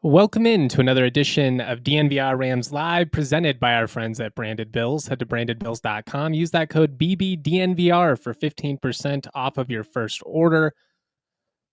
Welcome in to another edition of DNVR Rams Live, presented by our friends at Branded Bills. Head to brandedbills.com. Use that code BBDNVR for 15% off of your first order.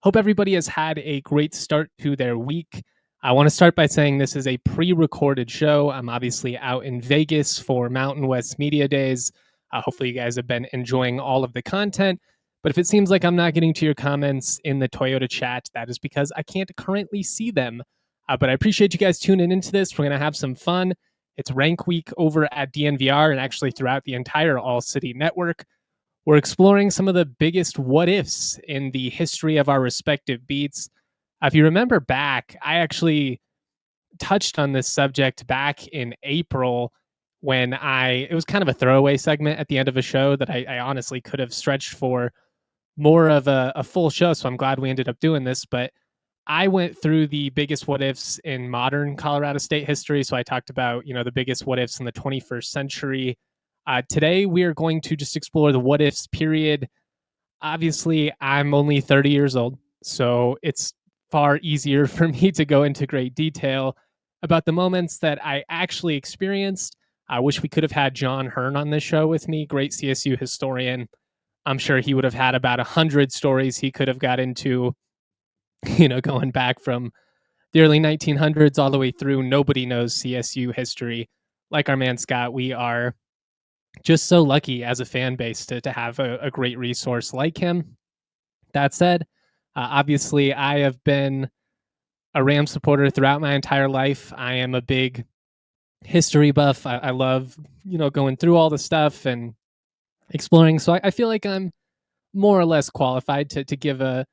Hope everybody has had a great start to their week. I want to start by saying this is a pre-recorded show. I'm obviously out in Vegas for Mountain West Media Days. Hopefully you guys have been enjoying all of the content. But if it seems like I'm not getting to your comments in the Toyota chat, that is because I can't currently see them. But I appreciate you guys tuning into this. We're going to have some fun. It's rank week over at DNVR and actually throughout the entire All-City network. We're exploring some of the biggest what-ifs in the history of our respective beats. If you remember back, I actually touched on this subject back in April when it was kind of a throwaway segment at the end of a show that I honestly could have stretched for more of a full show, so I'm glad we ended up doing this. But I went through the biggest what-ifs in modern Colorado State history. So I talked about, the biggest what-ifs in the 21st century. Today, we are going to just explore the what-ifs period. Obviously, I'm only 30 years old, so it's far easier for me to go into great detail about the moments that I actually experienced. I wish we could have had John Hearn on this show with me, great CSU historian. I'm sure he would have had about 100 stories he could have got into, going back from the early 1900s all the way through. Nobody knows CSU history like our man Scott. We are just so lucky as a fan base to have a great resource like him. That said, obviously I have been a Rams supporter throughout my entire life. I am a big history buff. I love, going through all the stuff and exploring. So I feel like I'm more or less qualified to give a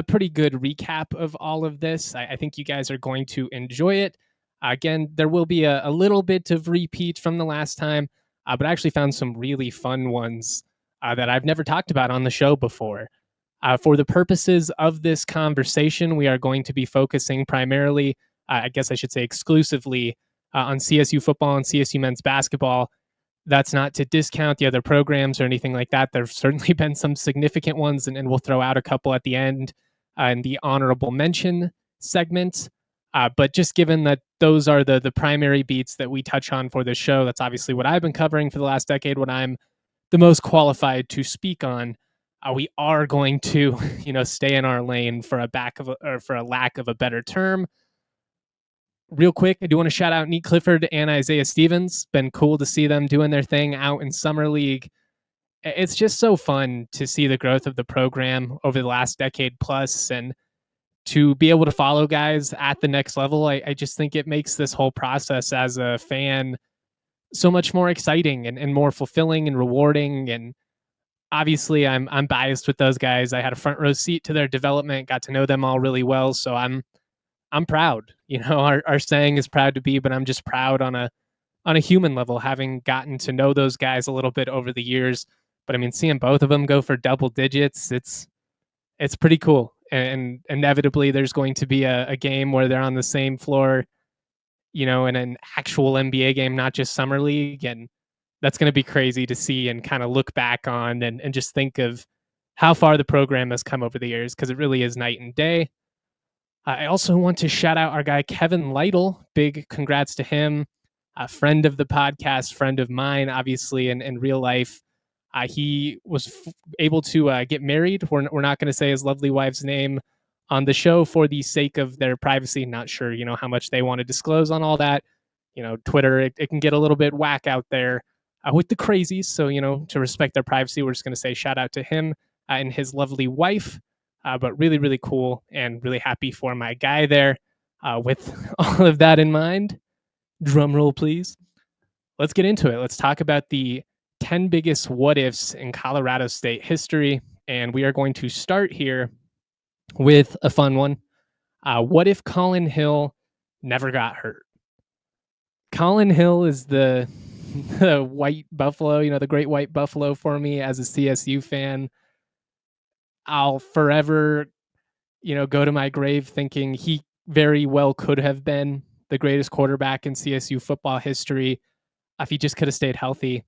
pretty good recap of all of this. I think you guys are going to enjoy it. Again, there will be a little bit of repeat from the last time, but I actually found some really fun ones that I've never talked about on the show before. For the purposes of this conversation, we are going to be focusing primarily, I guess I should say exclusively, on CSU football and CSU men's basketball. That's not to discount the other programs or anything like that. There've certainly been some significant ones, and we'll throw out a couple at the end in the honorable mention segment. But just given that those are the primary beats that we touch on for this show, that's obviously what I've been covering for the last decade, what I'm the most qualified to speak on. We are going to, stay in our lane for a lack of a better term. Real quick, I do want to shout out Nate Clifford and Isaiah Stevens. Been cool to see them doing their thing out in Summer League. It's just so fun to see the growth of the program over the last decade plus, and to be able to follow guys at the next level. I just think it makes this whole process as a fan so much more exciting and more fulfilling and rewarding. And obviously I'm biased with those guys. I had a front row seat to their development, got to know them all really well. So I'm proud. Our saying is proud to be, but I'm just proud on a human level, having gotten to know those guys a little bit over the years. But I mean, seeing both of them go for double digits, it's pretty cool. And inevitably there's going to be a game where they're on the same floor, in an actual NBA game, not just Summer League. And that's going to be crazy to see and kind of look back on and just think of how far the program has come over the years, because it really is night and day. I also want to shout out our guy, Kevin Lytle. Big congrats to him. A friend of the podcast, friend of mine, obviously, in real life. He was able to get married. We're not going to say his lovely wife's name on the show for the sake of their privacy. Not sure, how much they want to disclose on all that. Twitter, it can get a little bit whack out there with the crazies. So, to respect their privacy, we're just going to say shout out to him and his lovely wife. But really, really cool and really happy for my guy there. With all of that in mind, drum roll, please. Let's get into it. Let's talk about the 10 biggest what-ifs in Colorado State history. And we are going to start here with a fun one. What if Colin Hill never got hurt? Colin Hill is the the white buffalo, the great white buffalo for me as a CSU fan. I'll forever, go to my grave thinking he very well could have been the greatest quarterback in CSU football history if he just could have stayed healthy.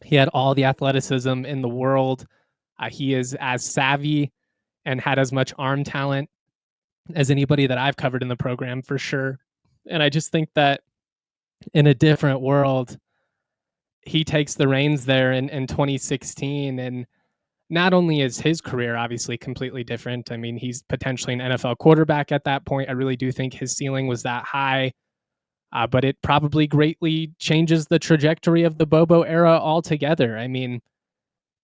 He had all the athleticism in the world. He is as savvy and had as much arm talent as anybody that I've covered in the program for sure. And I just think that in a different world, he takes the reins there in 2016. And not only is his career obviously completely different, I mean, he's potentially an NFL quarterback at that point. I really do think his ceiling was that high, but it probably greatly changes the trajectory of the Bobo era altogether. I mean,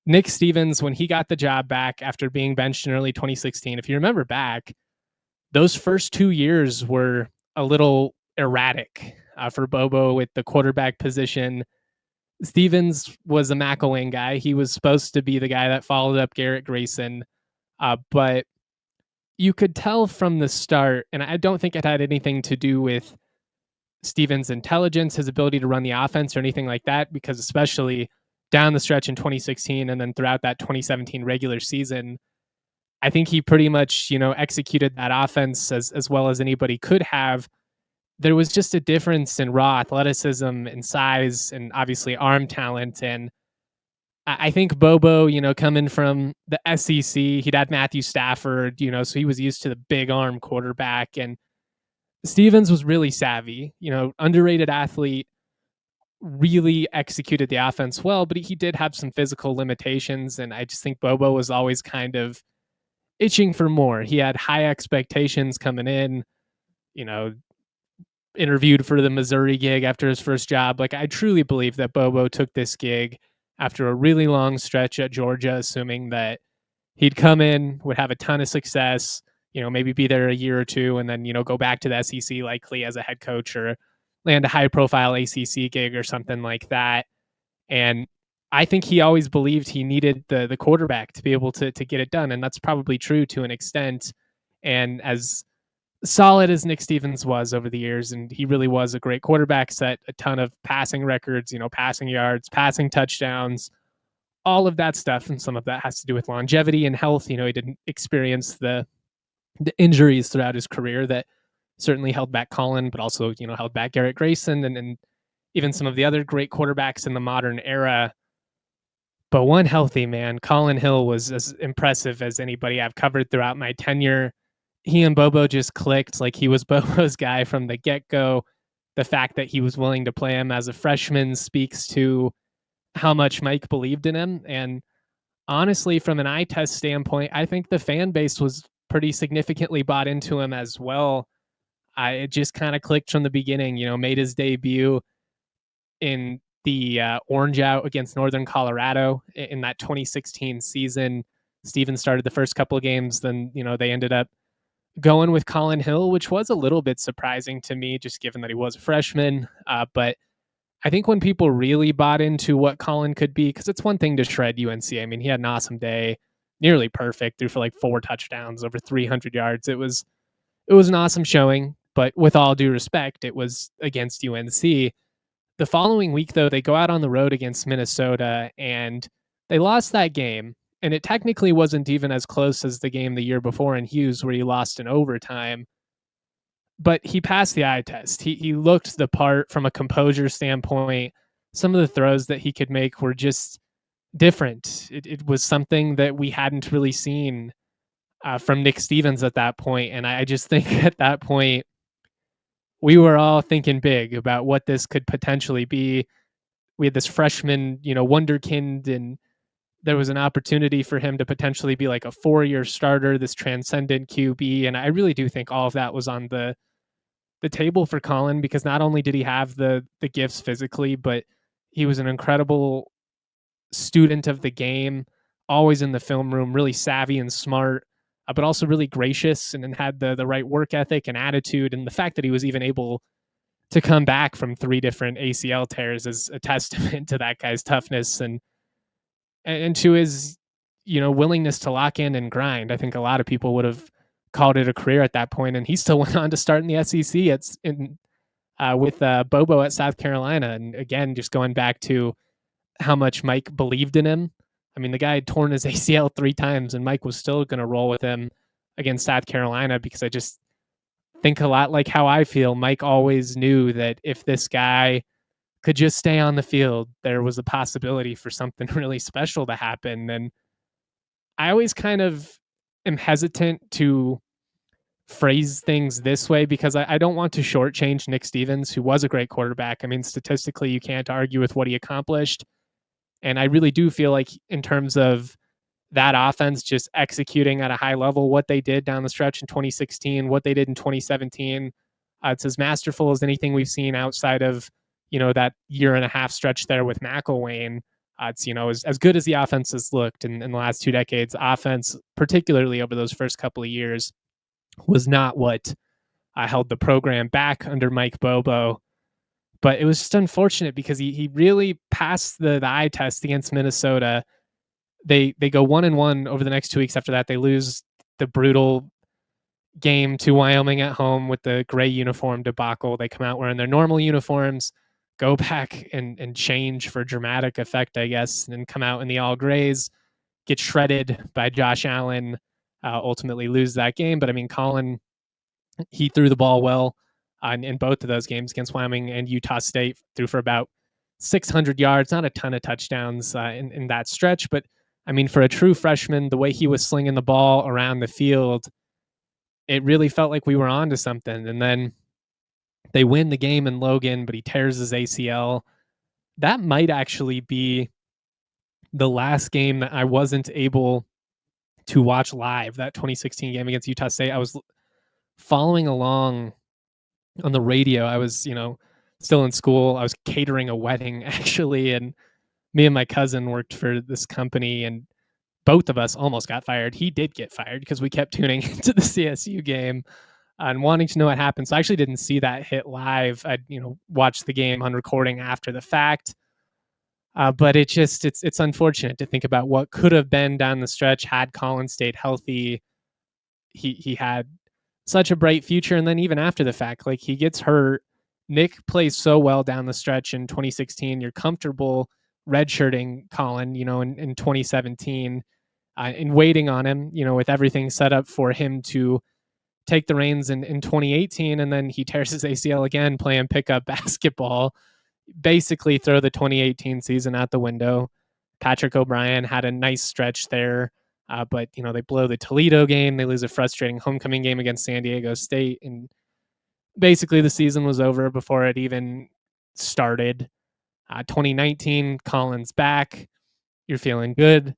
Nick Stevens, when he got the job back after being benched in early 2016, if you remember back, those first 2 years were a little erratic for Bobo with the quarterback position. Stevens was a McElwain guy. He was supposed to be the guy that followed up Garrett Grayson, but you could tell from the start, and I don't think it had anything to do with Stevens' intelligence, his ability to run the offense or anything like that, because especially down the stretch in 2016 and then throughout that 2017 regular season, I think he pretty much, executed that offense as well as anybody could have. There was just a difference in raw athleticism and size and obviously arm talent. And I think Bobo, coming from the SEC, he'd had Matthew Stafford, so he was used to the big arm quarterback. And Stevens was really savvy, underrated athlete, really executed the offense well, but he did have some physical limitations. And I just think Bobo was always kind of itching for more. He had high expectations coming in, interviewed for the Missouri gig after his first job. Like, I truly believe that Bobo took this gig after a really long stretch at Georgia, assuming that he'd come in, would have a ton of success, maybe be there a year or two, and then, go back to the SEC likely as a head coach or land a high profile ACC gig or something like that. And I think he always believed he needed the quarterback to be able to get it done. And that's probably true to an extent. And as solid as Nick Stevens was over the years, and he really was a great quarterback, set a ton of passing records, passing yards, passing touchdowns, all of that stuff. And some of that has to do with longevity and health. He didn't experience the injuries throughout his career that certainly held back Colin, but also, held back Garrett Grayson and even some of the other great quarterbacks in the modern era. But one healthy man, Colin Hill, was as impressive as anybody I've covered throughout my tenure. He and Bobo just clicked. Like, he was Bobo's guy from the get-go. The fact that he was willing to play him as a freshman speaks to how much Mike believed in him. And honestly, from an eye test standpoint, I think the fan base was pretty significantly bought into him as well. It just kind of clicked from the beginning, made his debut in the orange out against Northern Colorado in that 2016 season. Stevens started the first couple of games. Then, they ended up going with Colin Hill, which was a little bit surprising to me, just given that he was a freshman. But I think when people really bought into what Colin could be, because it's one thing to shred UNC. I mean, he had an awesome day, nearly perfect, threw for like 4 touchdowns, over 300 yards. It was an awesome showing, but with all due respect, it was against UNC. The following week, though, they go out on the road against Minnesota, and they lost that game. And it technically wasn't even as close as the game the year before in Hughes, where he lost in overtime. But he passed the eye test. He looked the part from a composure standpoint. Some of the throws that he could make were just different. It was something that we hadn't really seen from Nick Stevens at that point. And I just think at that point, we were all thinking big about what this could potentially be. We had this freshman, wonderkind, and there was an opportunity for him to potentially be like a 4-year starter, this transcendent QB. And I really do think all of that was on the table for Colin, because not only did he have the gifts physically, but he was an incredible student of the game, always in the film room, really savvy and smart, but also really gracious and had the right work ethic and attitude. And the fact that he was even able to come back from 3 different ACL tears is a testament to that guy's toughness and to his, willingness to lock in and grind. I think a lot of people would have called it a career at that point, and he still went on to start in the SEC with Bobo at South Carolina. And again, just going back to how much Mike believed in him. I mean, the guy had torn his ACL 3 times, and Mike was still going to roll with him against South Carolina, because I just think a lot like how I feel. Mike always knew that if this guy could just stay on the field, there was a possibility for something really special to happen. And I always kind of am hesitant to phrase things this way, because I don't want to shortchange Nick Stevens, who was a great quarterback. I mean, statistically, you can't argue with what he accomplished. And I really do feel like, in terms of that offense just executing at a high level, what they did down the stretch in 2016, what they did in 2017, it's as masterful as anything we've seen outside of, that year and a half stretch there with McElwain. It's, as good as the offense has looked in the last 2 decades, offense, particularly over those first couple of years, was not what held the program back under Mike Bobo. But it was just unfortunate, because he really passed the eye test against Minnesota. They go 1-1 over the next 2 weeks after that. They lose the brutal game to Wyoming at home with the gray uniform debacle. They come out wearing their normal uniforms, go back and change for dramatic effect, I guess, and come out in the all grays, get shredded by Josh Allen, ultimately lose that game. But I mean, Colin, he threw the ball well in both of those games against Wyoming and Utah State, threw for about 600 yards, not a ton of touchdowns in that stretch. But I mean, for a true freshman, the way he was slinging the ball around the field, it really felt like we were on to something. And then they win the game in Logan, but he tears his ACL. That might actually be the last game that I wasn't able to watch live, that 2016 game against Utah State. I was following along on the radio. I was, still in school. I was catering a wedding, actually, and me and my cousin worked for this company, and both of us almost got fired. He did get fired because we kept tuning into the CSU game and wanting to know what happened. So I actually didn't see that hit live. I, watched the game on recording after the fact. But it's unfortunate to think about what could have been down the stretch had Colin stayed healthy. He had such a bright future, and then even after the fact, like, he gets hurt. Nick plays so well down the stretch in 2016. You're comfortable redshirting Colin, in 2017, and waiting on him, with everything set up for him to take the reins in 2018, and then he tears his ACL again playing pickup basketball. Basically throw the 2018 season out the window. Patrick O'Brien had a nice stretch there, but they blow the Toledo game. They lose a frustrating homecoming game against San Diego State, and basically the season was over before it even started. 2019, Colin's back. You're feeling good.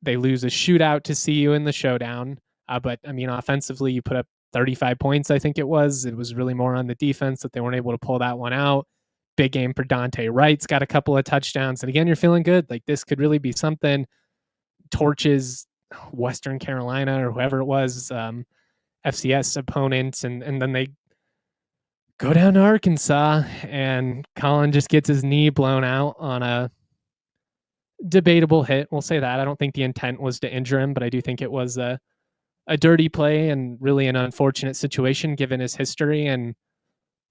They lose a shootout to CU in the showdown. But I mean, offensively, you put up 35 points, I think it was. It was really more on the defense that they weren't able to pull that one out. Big game for Dante Wright's got a couple of touchdowns. And again, you're feeling good. Like, this could really be something. Torches Western Carolina or whoever it was, FCS opponents. And then they go down to Arkansas, and Colin just gets his knee blown out on a debatable hit. We'll say that. I don't think the intent was to injure him, but I do think it was a dirty play and really an unfortunate situation given his history. And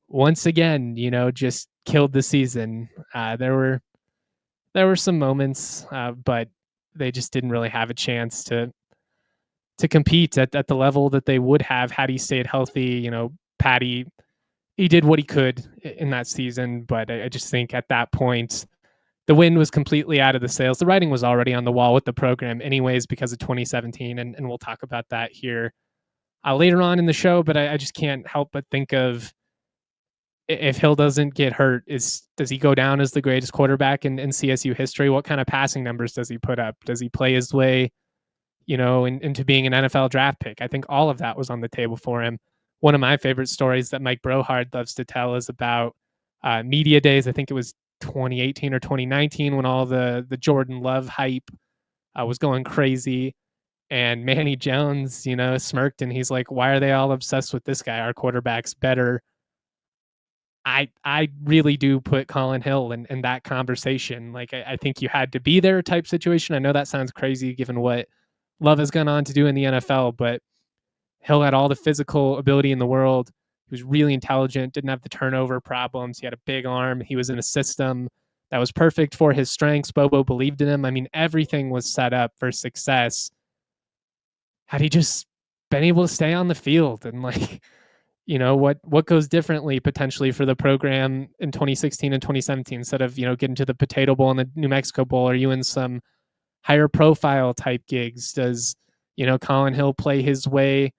once again, just killed the season. There were some moments, but they just didn't really have a chance to compete at the level that they would have had he stayed healthy. Patty, he did what he could in that season, but I just think at that point, the wind was completely out of the sails. The writing was already on the wall with the program anyways because of 2017, and we'll talk about that here later on in the show, but I just can't help but think of, if Hill doesn't get hurt, does he go down as the greatest quarterback in CSU history? What kind of passing numbers does he put up? Does he play his way, into being an NFL draft pick? I think all of that was on the table for him. One of my favorite stories that Mike Brohard loves to tell is about media days. I think it was 2018 or 2019 when all the Jordan Love hype was going crazy. And Manny Jones, smirked, and he's like, why are they all obsessed with this guy? Our quarterback's better. I really do put Colin Hill in that conversation. Like, I think you had to be there type situation. I know that sounds crazy given what Love has gone on to do in the NFL, but Hill had all the physical ability in the world. He was really intelligent, didn't have the turnover problems. He had a big arm. He was in a system that was perfect for his strengths. Bobo believed in him. I mean, everything was set up for success. Had he just been able to stay on the field and what goes differently potentially for the program in 2016 and 2017 instead of, getting to the Potato Bowl and the New Mexico Bowl? Are you in some higher profile type gigs? Does, Colin Hill play his way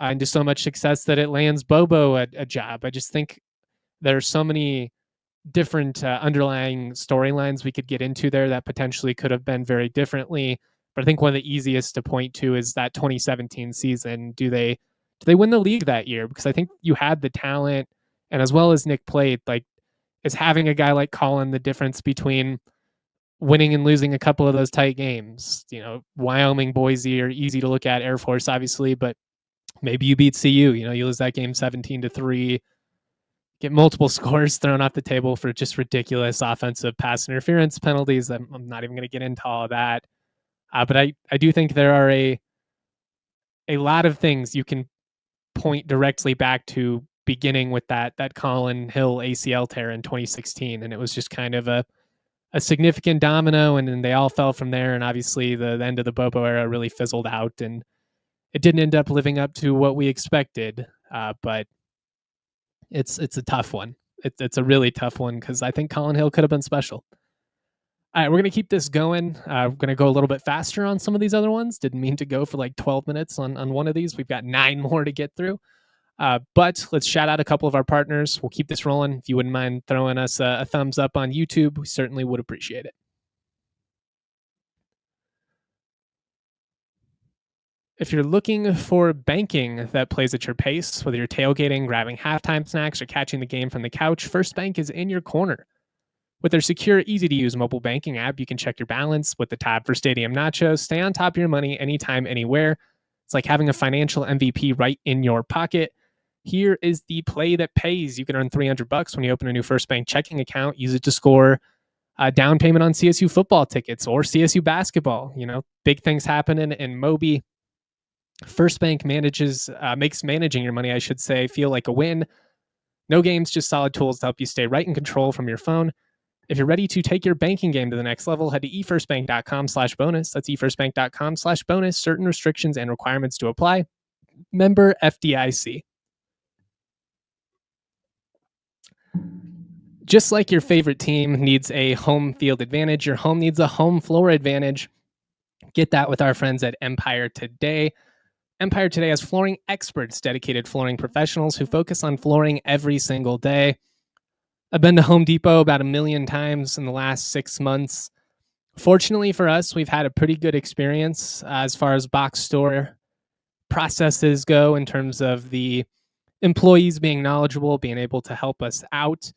into so much success that it lands Bobo a job? I just think there are so many different underlying storylines we could get into there that potentially could have been very differently. But I think one of the easiest to point to is that 2017 season. Do they win the league that year? Because I think you had the talent, and as well as Nick played, like, is having a guy like Colin the difference between winning and losing a couple of those tight games? Wyoming, Boise are easy to look at. Air Force, obviously, but maybe you beat CU. You lose that game 17-3. Get multiple scores thrown off the table for just ridiculous offensive pass interference penalties. I'm not even going to get into all of that. But I do think there are a lot of things you can point directly back to, beginning with that Colin Hill ACL tear in 2016. And it was just kind of a significant domino, and then they all fell from there. And obviously the end of the Bobo era really fizzled out, and it didn't end up living up to what we expected. But it's a tough one. It's a really tough one because I think Colin Hill could have been special. All right, we're going to keep this going. We're going to go a little bit faster on some of these other ones. Didn't mean to go for like 12 minutes on one of these. We've got 9 more to get through. But let's shout out a couple of our partners. We'll keep this rolling. If you wouldn't mind throwing us a thumbs up on YouTube, we certainly would appreciate it. If you're looking for banking that plays at your pace, whether you're tailgating, grabbing halftime snacks, or catching the game from the couch, First Bank is in your corner. With their secure, easy-to-use mobile banking app, you can check your balance with the tab for Stadium Nachos, stay on top of your money anytime, anywhere. It's like having a financial MVP right in your pocket. Here is the play that pays. You can earn $300 when you open a new First Bank checking account. Use it to score a down payment on CSU football tickets or CSU basketball. Big things happen in Moby. First Bank makes managing your money, I should say, feel like a win. No games, just solid tools to help you stay right in control from your phone. If you're ready to take your banking game to the next level, head to efirstbank.com/bonus. That's efirstbank.com/bonus. Certain restrictions and requirements to apply. Member FDIC. Just like your favorite team needs a home field advantage, your home needs a home floor advantage. Get that with our friends at Empire Today. Empire Today has flooring experts, dedicated flooring professionals who focus on flooring every single day. I've been to Home Depot about 1 million times in the last 6 months. Fortunately for us, we've had a pretty good experience as far as box store processes go, in terms of the employees being knowledgeable, being able to help us out.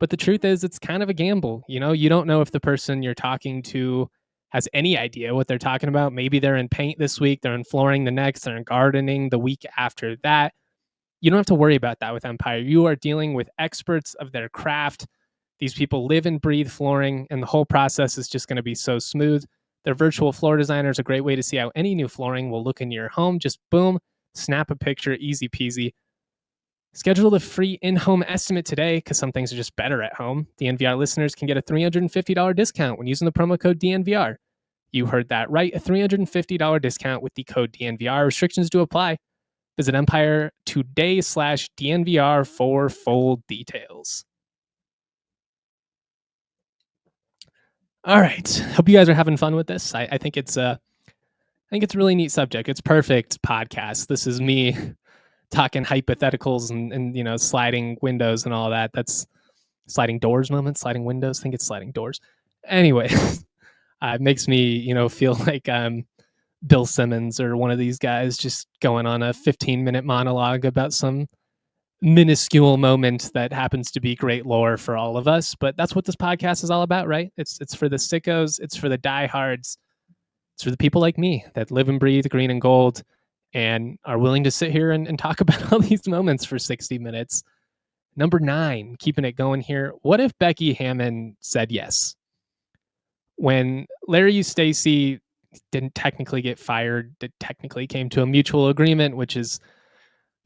But the truth is, it's kind of a gamble. You don't know if the person you're talking to has any idea what they're talking about. Maybe they're in paint this week, they're in flooring the next, they're in gardening the week after that. You don't have to worry about that with Empire. You are dealing with experts of their craft. These people live and breathe flooring, and the whole process is just going to be so smooth. Their virtual floor designer is a great way to see how any new flooring will look in your home. Just boom, snap a picture, easy peasy. Schedule the free in-home estimate today, because some things are just better at home. DNVR listeners can get a $350 discount when using the promo code DNVR. You heard that right, a $350 discount with the code DNVR. Restrictions do apply. Visit Empire Today/DNVR for full details. All right. Hope you guys are having fun with this. I think it's a really neat subject. It's perfect podcast. This is me talking hypotheticals and sliding windows and all that. That's sliding doors moment, sliding windows. I think it's sliding doors. Anyway, it makes me feel like I'm Bill Simmons or one of these guys just going on a 15-minute monologue about some minuscule moment that happens to be great lore for all of us. But that's what this podcast is all about, right? It's for the sickos, it's for the diehards, it's for the people like me that live and breathe green and gold and are willing to sit here and talk about all these moments for 60 minutes. Number 9, keeping it going here. What if Becky Hammon said yes? When Larry Eustacey didn't technically get fired, it technically came to a mutual agreement, which is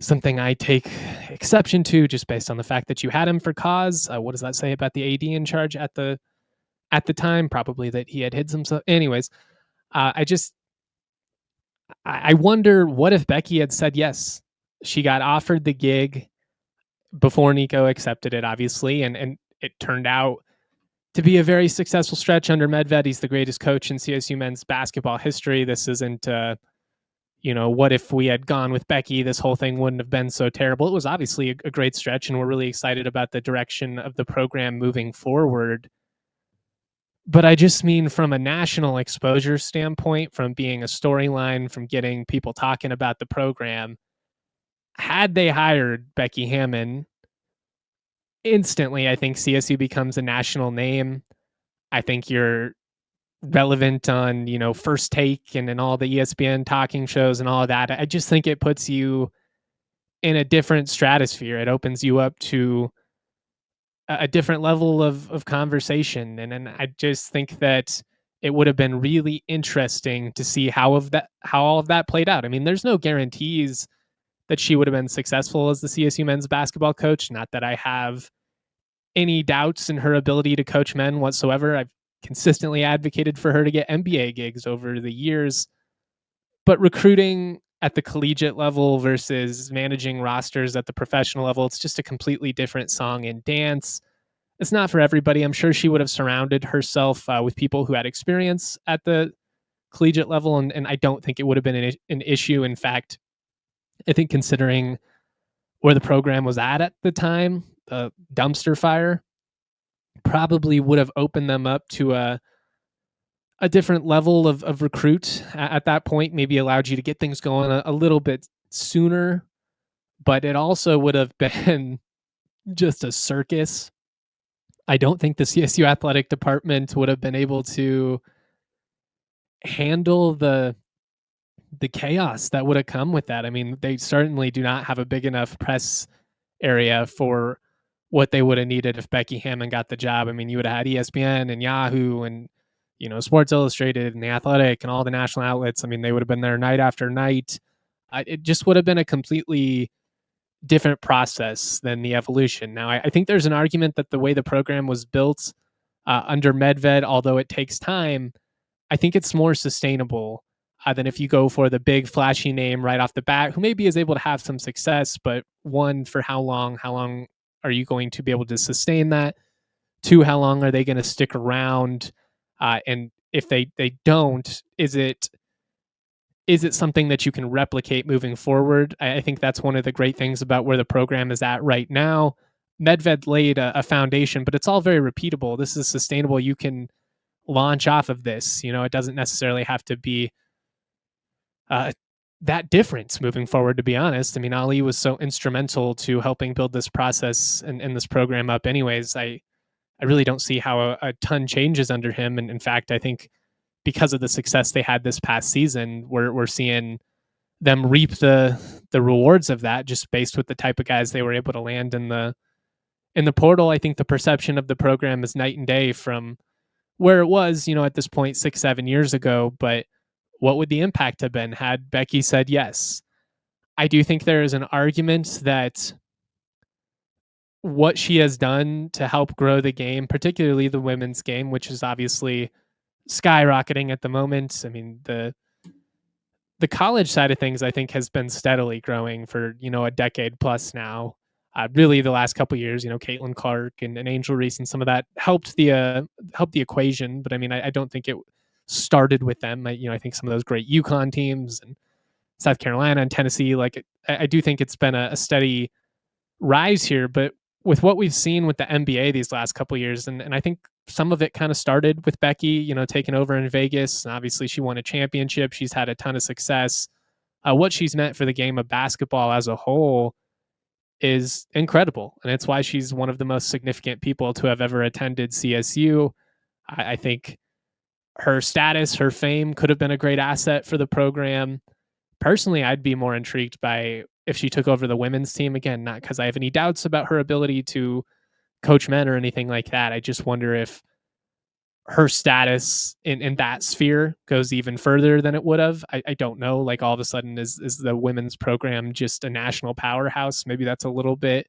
something I take exception to just based on the fact that you had him for cause. What does that say about the AD in charge at the time? Probably that he had hid some stuff. Anyways, I wonder what if Becky had said yes. She got offered the gig before Nico accepted it, obviously, and it turned out to be a very successful stretch under Medved. He's the greatest coach in CSU men's basketball history. This isn't, what if we had gone with Becky? This whole thing wouldn't have been so terrible. It was obviously a great stretch, and we're really excited about the direction of the program moving forward. But I just mean from a national exposure standpoint, from being a storyline, from getting people talking about the program, had they hired Becky Hammon, instantly, I think CSU becomes a national name. I think you're relevant on, First Take and all the ESPN talking shows and all of that. I just think it puts you in a different stratosphere. It opens you up to a different level of conversation. And I just think that it would have been really interesting to see how all of that played out. I mean, there's no guarantees that she would have been successful as the CSU men's basketball coach. Not that I have any doubts in her ability to coach men whatsoever. I've consistently advocated for her to get NBA gigs over the years. But recruiting at the collegiate level versus managing rosters at the professional level, it's just a completely different song and dance. It's not for everybody. I'm sure she would have surrounded herself with people who had experience at the collegiate level, and I don't think it would have been an issue. In fact, I think considering where the program was at the time, the dumpster fire probably would have opened them up to a different level of recruit at that point, maybe allowed you to get things going a little bit sooner, but it also would have been just a circus. I don't think the CSU athletic department would have been able to handle the chaos that would have come with that. I mean, they certainly do not have a big enough press area for what they would have needed if Becky Hammon got the job. I mean, you would have had ESPN and Yahoo and Sports Illustrated and The Athletic and all the national outlets. I mean, they would have been there night after night. It just would have been a completely different process than the evolution. Now, I think there's an argument that the way the program was built under Medved, although it takes time, I think it's more sustainable than if you go for the big flashy name right off the bat, who maybe is able to have some success, but one, for how long? How long are you going to be able to sustain that? Two, how long are they going to stick around? And if they don't, is it something that you can replicate moving forward? I think that's one of the great things about where the program is at right now. Medved laid a foundation, but it's all very repeatable. This is sustainable. You can launch off of this. It doesn't necessarily have to be that difference moving forward, to be honest. I mean, Ali was so instrumental to helping build this process and this program up anyways. I really don't see how a ton changes under him. And in fact, I think because of the success they had this past season, we're seeing them reap the rewards of that just based with the type of guys they were able to land in the portal. I think the perception of the program is night and day from where it was, at this point 6-7 years ago. But what would the impact have been had Becky said yes? I do think there is an argument that what she has done to help grow the game, particularly the women's game, which is obviously skyrocketing at the moment. I mean, the college side of things, I think, has been steadily growing for, a decade plus now. Really, the last couple of years, Caitlin Clark and Angel Reese and some of that helped the equation. But I mean, I don't think it started with them. I think some of those great UConn teams and South Carolina and Tennessee, I do think it's been a steady rise here. But with what we've seen with the NBA these last couple of years, and I think some of it kind of started with Becky, taking over in Vegas. And obviously, she won a championship. She's had a ton of success. What she's meant for the game of basketball as a whole is incredible. And it's why she's one of the most significant people to have ever attended CSU. I think her status, her fame could have been a great asset for the program. Personally, I'd be more intrigued by if she took over the women's team. Again, not because I have any doubts about her ability to coach men or anything like that. I just wonder if her status in that sphere goes even further than it would have. I don't know. Like all of a sudden, is the women's program just a national powerhouse? Maybe that's a little bit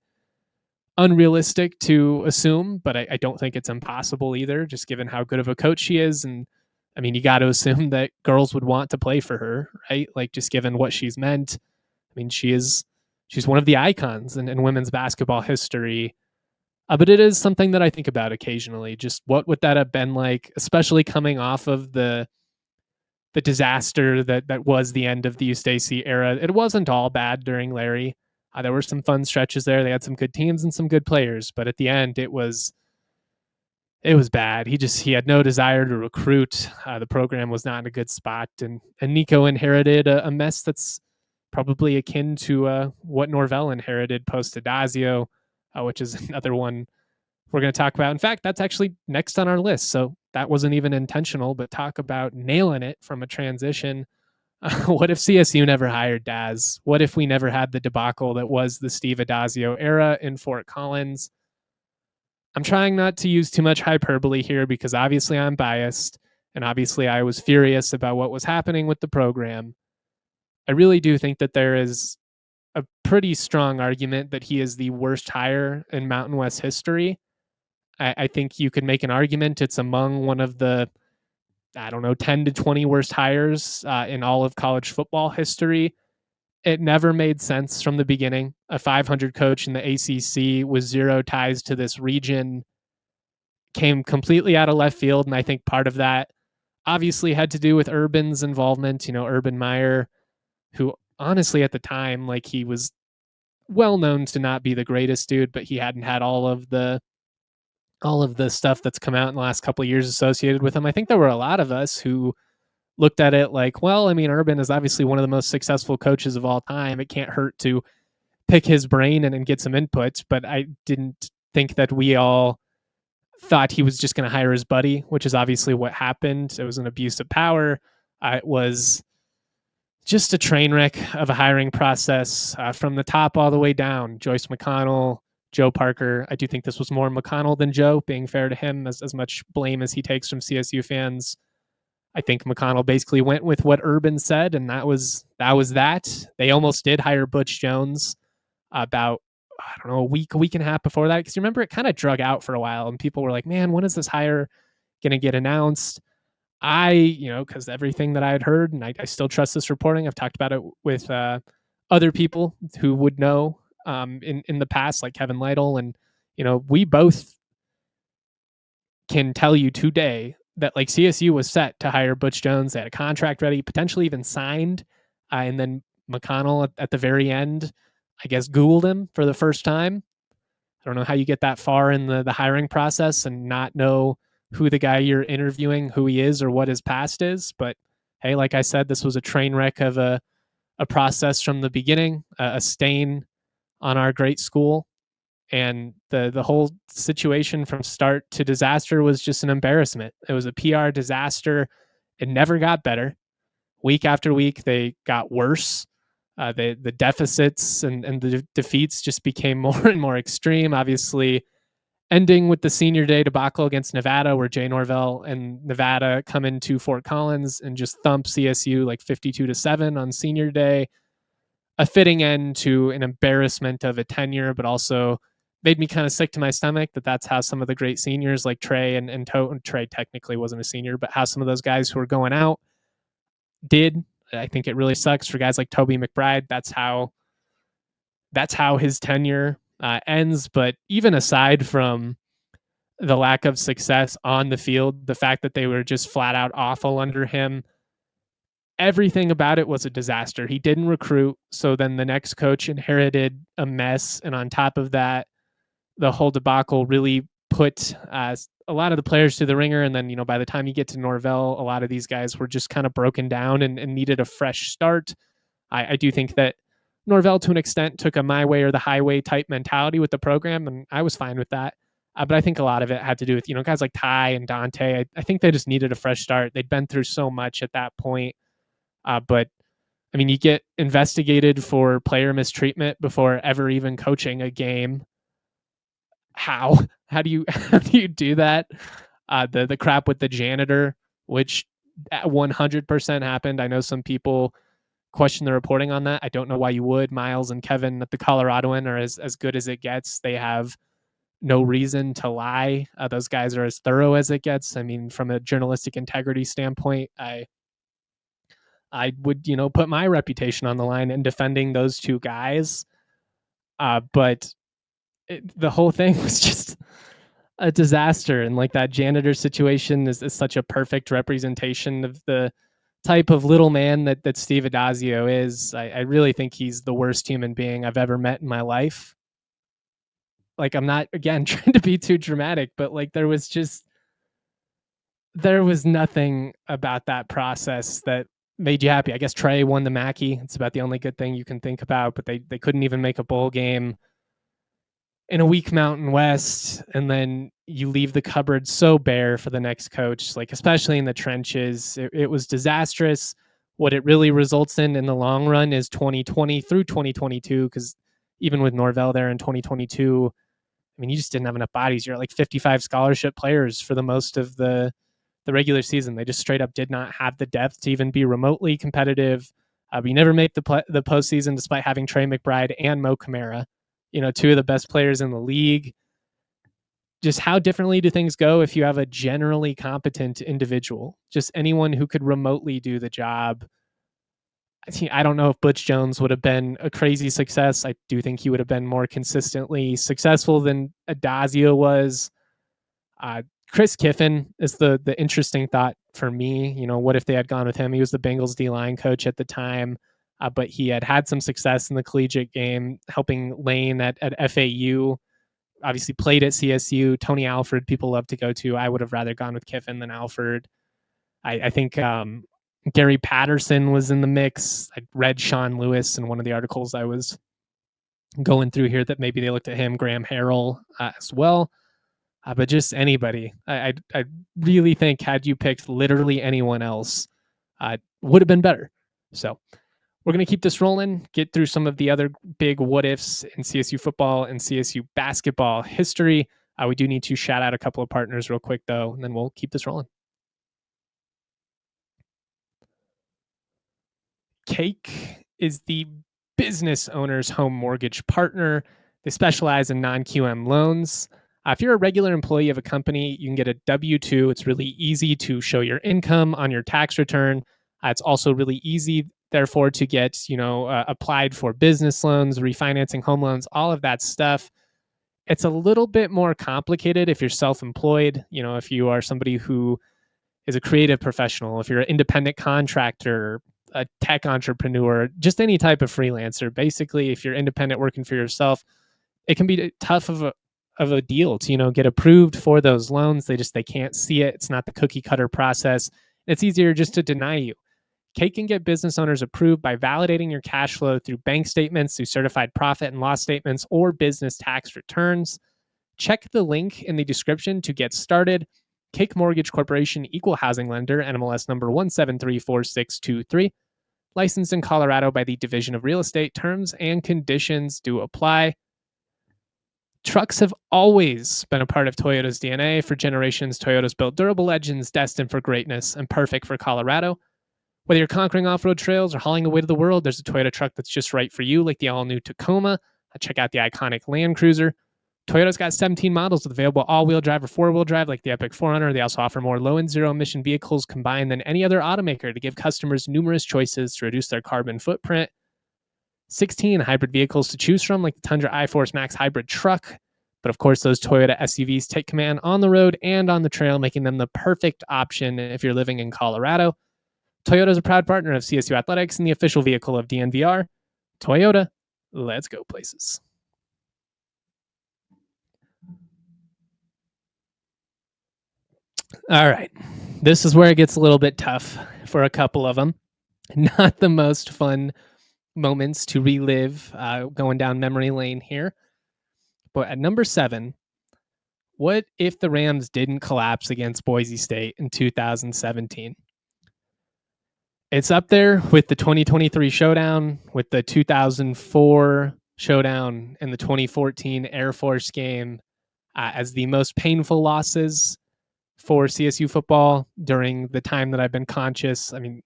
unrealistic to assume, but I don't think it's impossible either, just given how good of a coach she is. And I mean, you got to assume that girls would want to play for her, right? Like just given what she's meant. I mean, she's one of the icons in women's basketball history. But it is something that I think about occasionally. Just what would that have been like, especially coming off of the disaster that was the end of the Eustace era. It wasn't all bad during Larry. There were some fun stretches there. They had some good teams and some good players, but at the end, it was bad. He had no desire to recruit. The program was not in a good spot, and Nico inherited a mess that's probably akin to what Norvell inherited post Adazio, which is another one we're going to talk about. In fact, that's actually next on our list. So that wasn't even intentional, but talk about nailing it from a transition. What if CSU never hired Daz? What if we never had the debacle that was the Steve Adazio era in Fort Collins? I'm trying not to use too much hyperbole here because obviously I'm biased and obviously I was furious about what was happening with the program. I really do think that there is a pretty strong argument that he is the worst hire in Mountain West history. I think you could make an argument it's among one of the, 10 to 20 worst hires in all of college football history. It never made sense from the beginning. A 500 coach in the ACC with zero ties to this region came completely out of left field. And I think part of that obviously had to do with Urban's involvement. Urban Meyer, who honestly at the time, like he was well known to not be the greatest dude, but he hadn't had all of the stuff that's come out in the last couple of years associated with him. I think there were a lot of us who looked at it like, well, I mean, Urban is obviously one of the most successful coaches of all time. It can't hurt to pick his brain and get some input. But I didn't think that we all thought he was just going to hire his buddy, which is obviously what happened. It was an abuse of power. It was just a train wreck of a hiring process from the top all the way down. Joyce McConnell, Joe Parker. I do think this was more McConnell than Joe, being fair to him, as much blame as he takes from CSU fans. I think McConnell basically went with what Urban said, and that was that. They almost did hire Butch Jones about, a week and a half before that. Because you remember it kind of drug out for a while, and people were like, man, when is this hire going to get announced? Because everything that I had heard, and I still trust this reporting, I've talked about it with other people who would know in the past, like Kevin Lytle, and we both can tell you today that like CSU was set to hire Butch Jones. They had a contract ready, potentially even signed, and then McConnell at the very end, I guess, Googled him for the first time. I don't know how you get that far in the hiring process and not know who the guy you're interviewing, who he is, or what his past is. But hey, like I said, this was a train wreck of a process from the beginning, a stain on our great school. And the whole situation from start to disaster was just an embarrassment. It was a PR disaster. It never got better. Week after week, they got worse. The deficits and the defeats just became more and more extreme. Obviously, ending with the senior day debacle against Nevada, where Jay Norvell and Nevada come into Fort Collins and just thump CSU like 52-7 on senior day. A fitting end to an embarrassment of a tenure, but also made me kind of sick to my stomach that that's how some of the great seniors like Trey and Trey technically wasn't a senior, but how some of those guys who were going out did. I think it really sucks for guys like Toby McBride. That's how his tenure ends. But even aside from the lack of success on the field, the fact that they were just flat out awful under him, everything about it was a disaster. He didn't recruit. So then the next coach inherited a mess. And on top of that, the whole debacle really put a lot of the players to the ringer. And then, by the time you get to Norvell, a lot of these guys were just kind of broken down and needed a fresh start. I do think that Norvell, to an extent, took a my way or the highway type mentality with the program, and I was fine with that. But I think a lot of it had to do with, guys like Ty and Dante. I think they just needed a fresh start. They'd been through so much at that point. But I mean, you get investigated for player mistreatment before ever even coaching a game. How do you do that? The crap with the janitor, which 100% happened. I know some people question the reporting on that. I don't know why you would. Miles and Kevin at the Coloradoan are as good as it gets. They have no reason to lie. Those guys are as thorough as it gets. I mean, from a journalistic integrity standpoint, I would, put my reputation on the line in defending those two guys. But the whole thing was just a disaster. And like that janitor situation is such a perfect representation of the type of little man that Steve Adazio is. I really think he's the worst human being I've ever met in my life. Like, I'm not, again, trying to be too dramatic, but like there was nothing about that process that made you happy. I guess Trey won the Mackey. It's about the only good thing you can think about, but they couldn't even make a bowl game in a weak Mountain West. And then you leave the cupboard so bare for the next coach, like especially in the trenches. It was disastrous. What it really results in the long run is 2020 through 2022, because even with Norvell there in 2022, I mean, you just didn't have enough bodies. You're at like 55 scholarship players for the most of the regular season. They just straight up did not have the depth to even be remotely competitive. We never made the postseason despite having Trey McBride and Mo Camara, two of the best players in the league. Just how differently do things go if you have a generally competent individual, just anyone who could remotely do the job? I don't know if Butch Jones would have been a crazy success. I do think he would have been more consistently successful than Adazio was. Chris Kiffin is the interesting thought for me. What if they had gone with him? He was the Bengals D-line coach at the time, but he had some success in the collegiate game, helping Lane at FAU. Obviously played at CSU. Tony Alford, people love to go to. I would have rather gone with Kiffin than Alford. I think Gary Patterson was in the mix. I read Sean Lewis in one of the articles I was going through here that maybe they looked at him, Graham Harrell as well. But just anybody. I really think had you picked literally anyone else, would have been better. So we're going to keep this rolling, get through some of the other big what-ifs in CSU football and CSU basketball history. We do need to shout out a couple of partners real quick, though, and then we'll keep this rolling. Cake is the business owner's home mortgage partner. They specialize in non-QM loans. If you're a regular employee of a company, you can get a W-2. It's really easy to show your income on your tax return. It's also really easy, therefore, to get applied for business loans, refinancing home loans, all of that stuff. It's a little bit more complicated if you're self-employed. If you are somebody who is a creative professional, if you're an independent contractor, a tech entrepreneur, just any type of freelancer. Basically, if you're independent working for yourself, it can be tough of a deal to get approved for those loans. They can't see it. It's not the cookie cutter process. It's easier just to deny you. Cake can get business owners approved by validating your cash flow through bank statements, through certified profit and loss statements, or business tax returns. Check the link in the description to get started. Cake Mortgage Corporation, equal housing lender, NMLS number 1734623. Licensed in Colorado by the Division of Real Estate. Terms and conditions do apply. Trucks have always been a part of Toyota's DNA. For generations, Toyota's built durable legends destined for greatness and perfect for Colorado. Whether you're conquering off-road trails or hauling the weight of the world, there's a Toyota truck that's just right for you, like the all-new Tacoma. Check out the iconic Land Cruiser. Toyota's got 17 models with available all-wheel drive or four-wheel drive, like the Epic 4Runner. They also offer more low and zero-emission vehicles combined than any other automaker to give customers numerous choices to reduce their carbon footprint. 16 hybrid vehicles to choose from, like the Tundra iForce Max hybrid truck. But of course, those Toyota SUVs take command on the road and on the trail, making them the perfect option if you're living in Colorado. Toyota is a proud partner of CSU Athletics and the official vehicle of DNVR. Toyota, let's go places. All right. This is where it gets a little bit tough for a couple of them. Not the most fun moments to relive going down memory lane here. But at number 7, what if the Rams didn't collapse against Boise State in 2017? It's up there with the 2023 showdown, with the 2004 showdown, and the 2014 Air Force game as the most painful losses. for CSU football during the time that I've been conscious. I mean,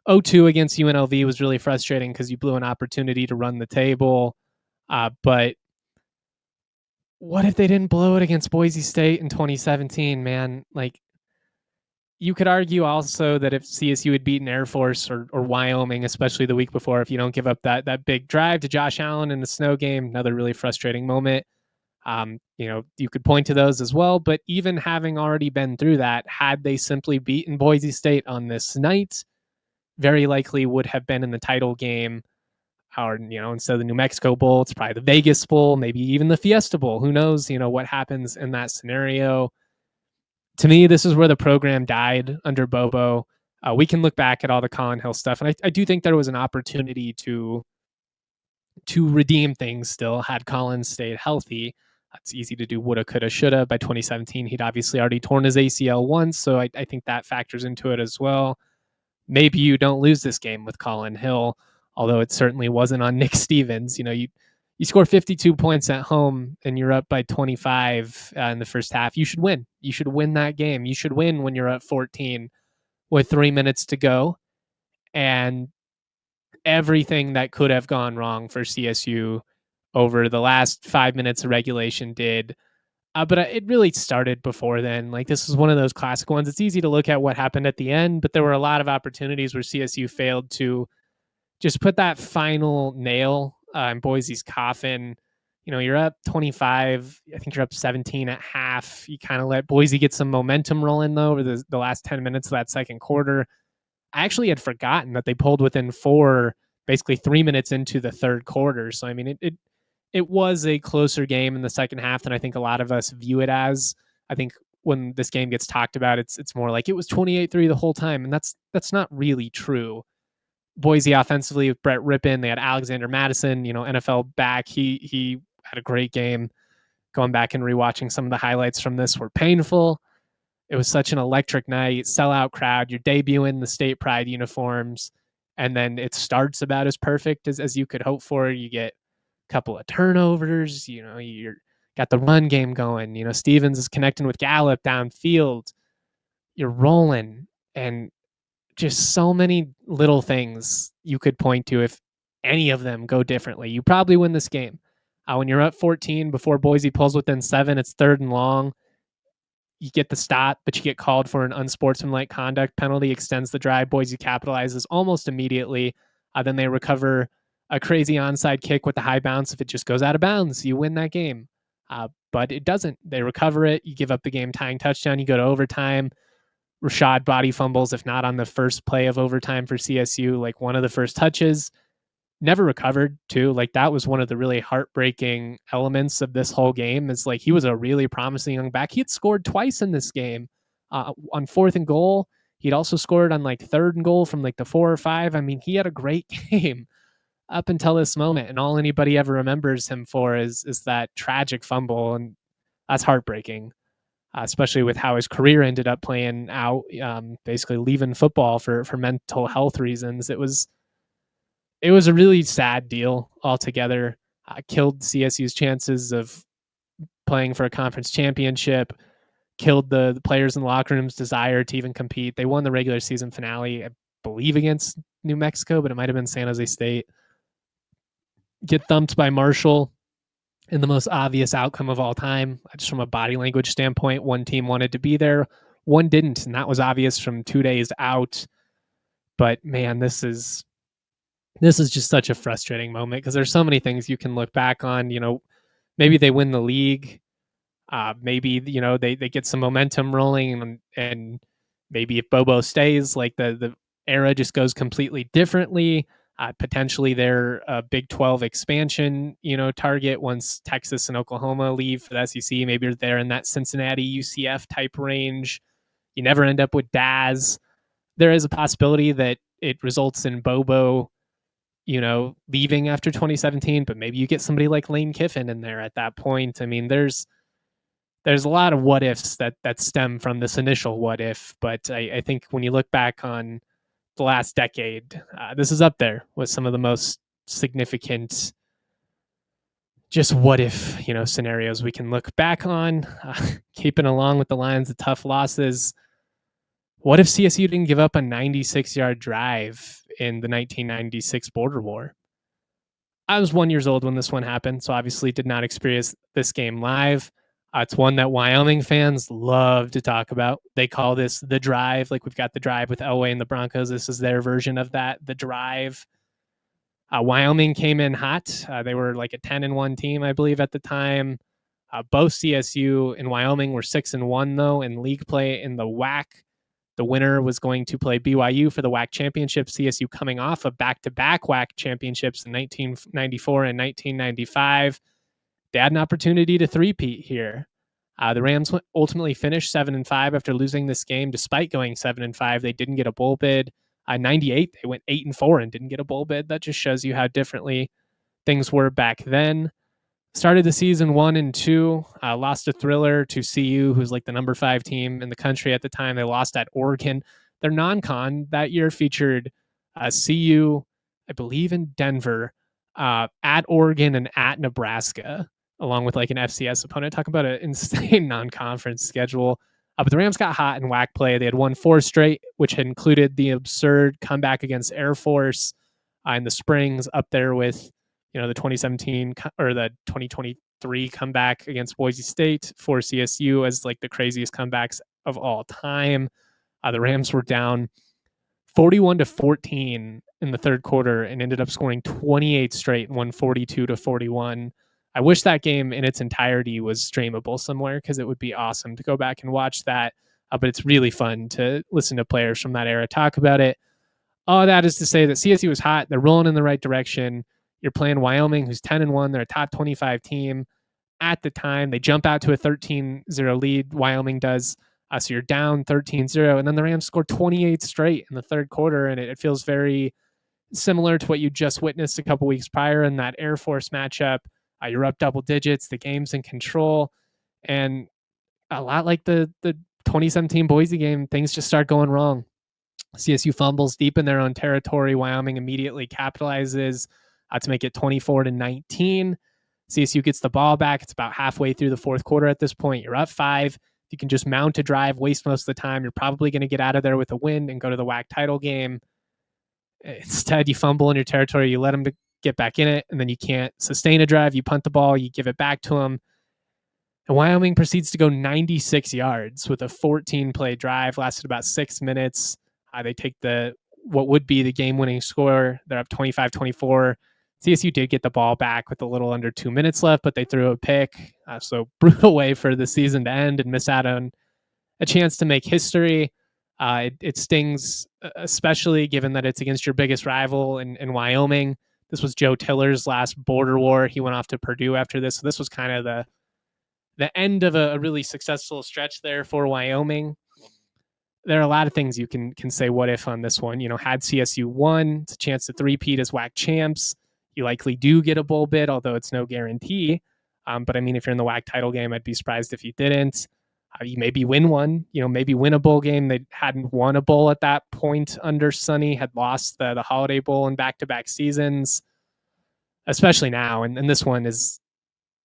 0-2 against UNLV was really frustrating because you blew an opportunity to run the table. But what if they didn't blow it against Boise State in 2017, man? Like, you could argue also that if CSU had beaten Air Force or Wyoming, especially the week before, if you don't give up that big drive to Josh Allen in the snow game, another really frustrating moment. You could point to those as well, but even having already been through that, had they simply beaten Boise State on this night, very likely would have been in the title game. Or, instead of the New Mexico Bowl, it's probably the Vegas Bowl, maybe even the Fiesta Bowl. Who knows, what happens in that scenario. To me, this is where the program died under Bobo. We can look back at all the Colin Hill stuff, and I do think there was an opportunity to redeem things still had Collins stayed healthy. It's easy to do woulda, coulda, shoulda. By 2017, he'd obviously already torn his ACL once, so I think that factors into it as well. Maybe you don't lose this game with Colin Hill, although it certainly wasn't on Nick Stevens. You score 52 points at home and you're up by 25 in the first half. You should win. You should win that game. You should win when you're up 14 with 3 minutes to go. And everything that could have gone wrong for CSU over the last 5 minutes of regulation did. But it really started before then. Like, this is one of those classic ones. It's easy to look at what happened at the end, but there were a lot of opportunities where CSU failed to just put that final nail in Boise's coffin. You're up 25. I think you're up 17 at half. You kind of let Boise get some momentum rolling, though, over the last 10 minutes of that second quarter. I actually had forgotten that they pulled within 4, basically 3 minutes into the third quarter. So, I mean, it was a closer game in the second half than I think a lot of us view it as. I think when this game gets talked about, it's more like it was 28-3 the whole time, and that's not really true. Boise offensively with Brett Rippon, they had Alexander Madison, NFL back. He had a great game. Going back and rewatching some of the highlights from this were painful. It was such an electric night, sellout crowd. You're debuting the state pride uniforms, and then it starts about as perfect as you could hope for. You get a couple of turnovers. You're got the run game going. Stevens is connecting with Gallup downfield. You're rolling, and just so many little things you could point to. If any of them go differently, you probably win this game. When you're up 14 before Boise pulls within 7, it's 3rd and long. You get the stop, but you get called for an unsportsmanlike conduct penalty, extends the drive. Boise capitalizes almost immediately. Then they recover a crazy onside kick with the high bounce. If it just goes out of bounds, you win that game. But it doesn't. They recover it. You give up the game tying touchdown. You go to overtime. Rashad body fumbles, if not on the first play of overtime for CSU, like one of the first touches. Never recovered, too. Like, that was one of the really heartbreaking elements of this whole game. Is like, he was a really promising young back. He had scored twice in this game on 4th and goal. He'd also scored on like 3rd and goal from like the 4 or 5. I mean, he had a great game up until this moment, and all anybody ever remembers him for is that tragic fumble, and that's heartbreaking. Especially with how his career ended up playing out, basically leaving football for mental health reasons. It was a really sad deal altogether. Killed CSU's chances of playing for a conference championship, killed the players in the locker room's desire to even compete. They won the regular season finale, I believe, against New Mexico, but it might have been San Jose State. Get thumped by Marshall in the most obvious outcome of all time. Just from a body language standpoint, one team wanted to be there, one didn't, and that was obvious from 2 days out. But man, this is just such a frustrating moment because there's so many things you can look back on. Maybe they win the league. Maybe they get some momentum rolling, and maybe if Bobo stays, like the era just goes completely differently. Potentially they're a Big 12 expansion, target once Texas and Oklahoma leave for the SEC. Maybe they're in that Cincinnati UCF type range. You never end up with Daz. There is a possibility that it results in Bobo, leaving after 2017, but maybe you get somebody like Lane Kiffin in there at that point. I mean, there's a lot of what ifs that stem from this initial what if, but I think when you look back on the last decade, this is up there with some of the most significant just what if, scenarios we can look back on, keeping along with the lines of tough losses. What if CSU didn't give up a 96-yard drive in the 1996 border war? I was 1 year old when this one happened, so obviously did not experience this game live. It's one that Wyoming fans love to talk about. They call this the drive. Like, we've got the drive with Elway and the Broncos. This is their version of that, the drive. Wyoming came in hot. They were like a 10-1 team, I believe, at the time. Both CSU and Wyoming were 6-1, though, in league play in the WAC. The winner was going to play BYU for the WAC championship. CSU coming off of back-to-back WAC championships in 1994 and 1995. They had an opportunity to three-peat here. The Rams ultimately finished 7-5 after losing this game. Despite going 7-5, they didn't get a bowl bid. 98, they went 8-4 and didn't get a bowl bid. That just shows you how differently things were back then. Started the season 1-2, lost a thriller to CU, who's like the number 5 team in the country at the time. They lost at Oregon. Their non-con that year featured CU, I believe, in Denver, at Oregon, and at Nebraska, along with like an FCS opponent. Talk about an insane non-conference schedule. But the Rams got hot in WAC play. They had won 4 straight, which had included the absurd comeback against Air Force in the Springs, up there with the 2017 or the 2023 comeback against Boise State for CSU as like the craziest comebacks of all time. The Rams were down 41-14 in the third quarter and ended up scoring 28 straight and won 42-41. I wish that game in its entirety was streamable somewhere, because it would be awesome to go back and watch that. But it's really fun to listen to players from that era talk about it. All that is to say that CSU is hot. They're rolling in the right direction. You're playing Wyoming, who's 10-1. They're a top 25 team at the time. They jump out to a 13-0 lead. Wyoming does. So you're down 13-0. And then the Rams score 28 straight in the third quarter. And it feels very similar to what you just witnessed a couple weeks prior in that Air Force matchup. You're up double digits. The game's in control. And a lot like the 2017 Boise game, things just start going wrong. CSU fumbles deep in their own territory. Wyoming immediately capitalizes to make it 24-19. CSU gets the ball back. It's about halfway through the fourth quarter at this point. You're up 5. If you can just mount a drive, waste most of the time, you're probably going to get out of there with a win and go to the WAC title game. Instead, you fumble in your territory. You let them get back in it, and then you can't sustain a drive. You punt the ball. You give it back to them. And Wyoming proceeds to go 96 yards with a 14-play drive. Lasted about 6 minutes. They take what would be the game-winning score. They're up 25-24. CSU did get the ball back with a little under 2 minutes left, but they threw a pick. So brutal way for the season to end and miss out on a chance to make history. It stings, especially given that it's against your biggest rival in Wyoming. This was Joe Tiller's last border war. He went off to Purdue after this. So this was kind of the end of a really successful stretch there for Wyoming. There are a lot of things you can say what if on this one. Had CSU won, it's a chance to three-peat as WAC champs. You likely do get a bowl bid, although it's no guarantee. But I mean, if you're in the WAC title game, I'd be surprised if you didn't. You maybe win one, maybe win a bowl game. They hadn't won a bowl at that point under Sonny, had lost the Holiday Bowl in back-to-back seasons, especially now. And this one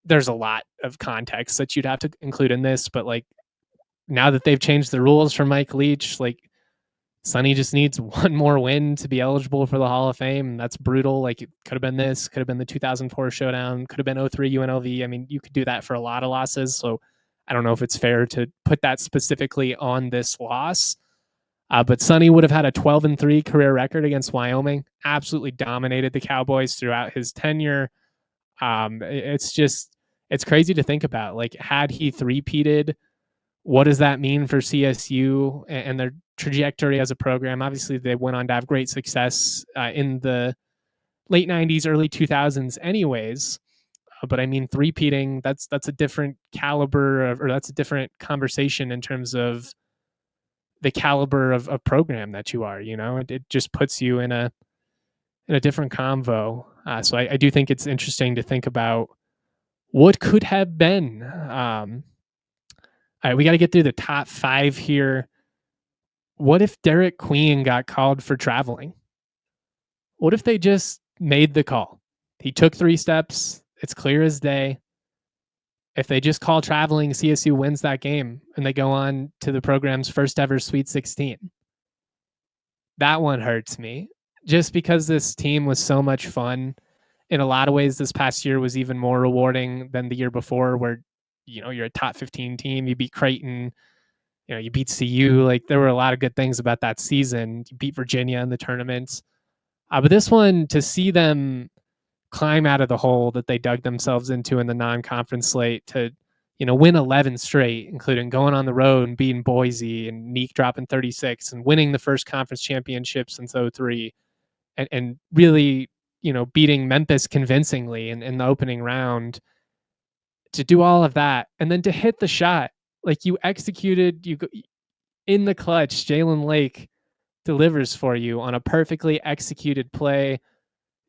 there's a lot of context that you'd have to include in this, but like, now that they've changed the rules for Mike Leach, like, Sonny just needs one more win to be eligible for the Hall of Fame. That's brutal. Like, it could have been this, could have been the 2004 showdown, could have been 03 UNLV. I mean, you could do that for a lot of losses. So I don't know if it's fair to put that specifically on this loss. But Sonny would have had a 12-3 career record against Wyoming. Absolutely dominated the Cowboys throughout his tenure. It's crazy to think about. Like, had he three-peated, what does that mean for CSU and their trajectory as a program? Obviously, they went on to have great success in the late 90s, early 2000s anyways. But I mean, three-peating, that's a different caliber or that's a different conversation in terms of the caliber of program that you are. It just puts you in a different convo. So I do think it's interesting to think about what could have been. All right, we got to get through the top 5 here. What if Derek Queen got called for traveling? What if they just made the call? He took 3 steps. It's clear as day. If they just call traveling, CSU wins that game and they go on to the program's first ever Sweet 16. That one hurts me just because this team was so much fun. In a lot of ways, this past year was even more rewarding than the year before, where, you're a top 15 team. You beat Creighton, you beat CU. Like, there were a lot of good things about that season. You beat Virginia in the tournaments. But this one, to see them climb out of the hole that they dug themselves into in the non-conference slate to, win 11 straight, including going on the road and beating Boise and Neek dropping 36 and winning the first conference championship since 03 and really, beating Memphis convincingly in the opening round, to do all of that and then to hit the shot like you executed, in the clutch. Jalen Lake delivers for you on a perfectly executed play.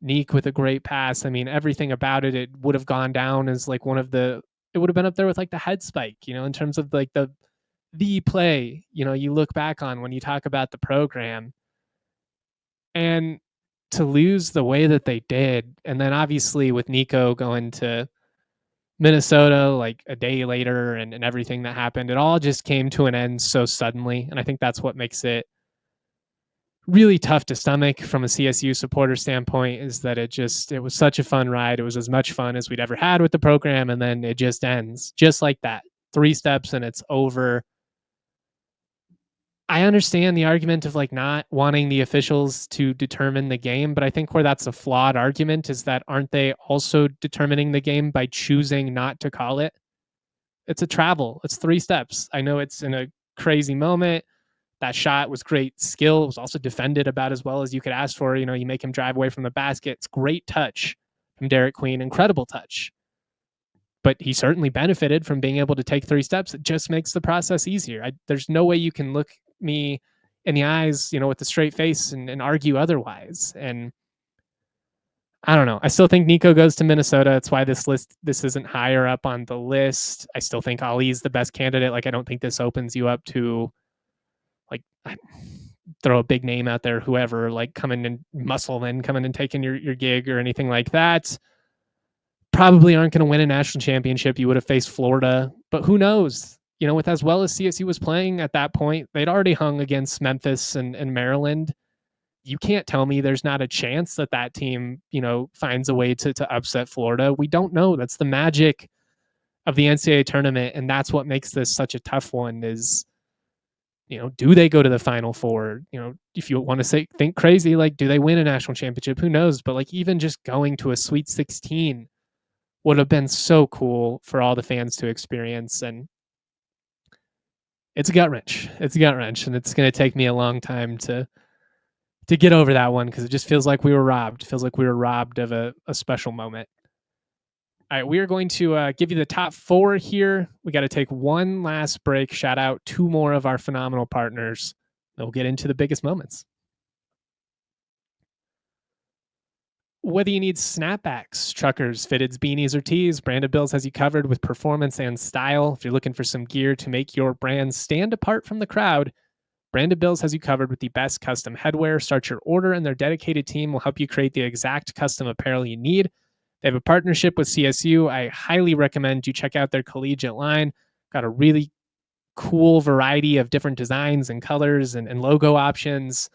Neek with a great pass. I mean, everything about it would have gone down as like it would have been up there with like the head spike, in terms of like the play, you look back on when you talk about the program. And to lose the way that they did, and then obviously with Nico going to Minnesota like a day later and everything that happened, it all just came to an end so suddenly. And I think that's what makes it really tough to stomach from a CSU supporter standpoint, is that it was such a fun ride. It was as much fun as we'd ever had with the program. And then it just ends just like that. 3 steps and it's over. I understand the argument of like not wanting the officials to determine the game, but I think where that's a flawed argument is that aren't they also determining the game by choosing not to call it? It's a travel. It's 3 steps. I know it's in a crazy moment. That shot was great skill. It was also defended about as well as you could ask for. You make him drive away from the basket. It's great touch from Derek Queen. Incredible touch. But he certainly benefited from being able to take 3 steps. It just makes the process easier. There's no way you can look me in the eyes, with a straight face and argue otherwise. And I don't know. I still think Nico goes to Minnesota. That's why this isn't higher up on the list. I still think Ali's the best candidate. Like, I don't think this opens you up to, like, throw a big name out there, whoever, like coming and Musselman coming and taking your gig or anything like that. Probably aren't going to win a national championship. You would have faced Florida, but who knows? With as well as CSU was playing at that point, they'd already hung against Memphis and Maryland. You can't tell me there's not a chance that team, finds a way to upset Florida. We don't know. That's the magic of the NCAA tournament. And that's what makes this such a tough one is, do they go to the Final Four? If you want to think crazy, like, do they win a national championship? Who knows? But like, even just going to a Sweet 16 would have been so cool for all the fans to experience. And it's a gut wrench. It's a gut wrench. And it's going to take me a long time to get over that one, because it just feels like we were robbed. It feels like we were robbed of a special moment. All right, we are going to give you the top 4 here. We got to take one last break. Shout out 2 more of our phenomenal partners. Then we'll get into the biggest moments. Whether you need snapbacks, truckers, fitteds, beanies, or tees, Branded Bills has you covered with performance and style. If you're looking for some gear to make your brand stand apart from the crowd, Branded Bills has you covered with the best custom headwear. Start your order and their dedicated team will help you create the exact custom apparel you need. They have a partnership with CSU. I highly recommend you check out their collegiate line. Got a really cool variety of different designs and colors and logo options.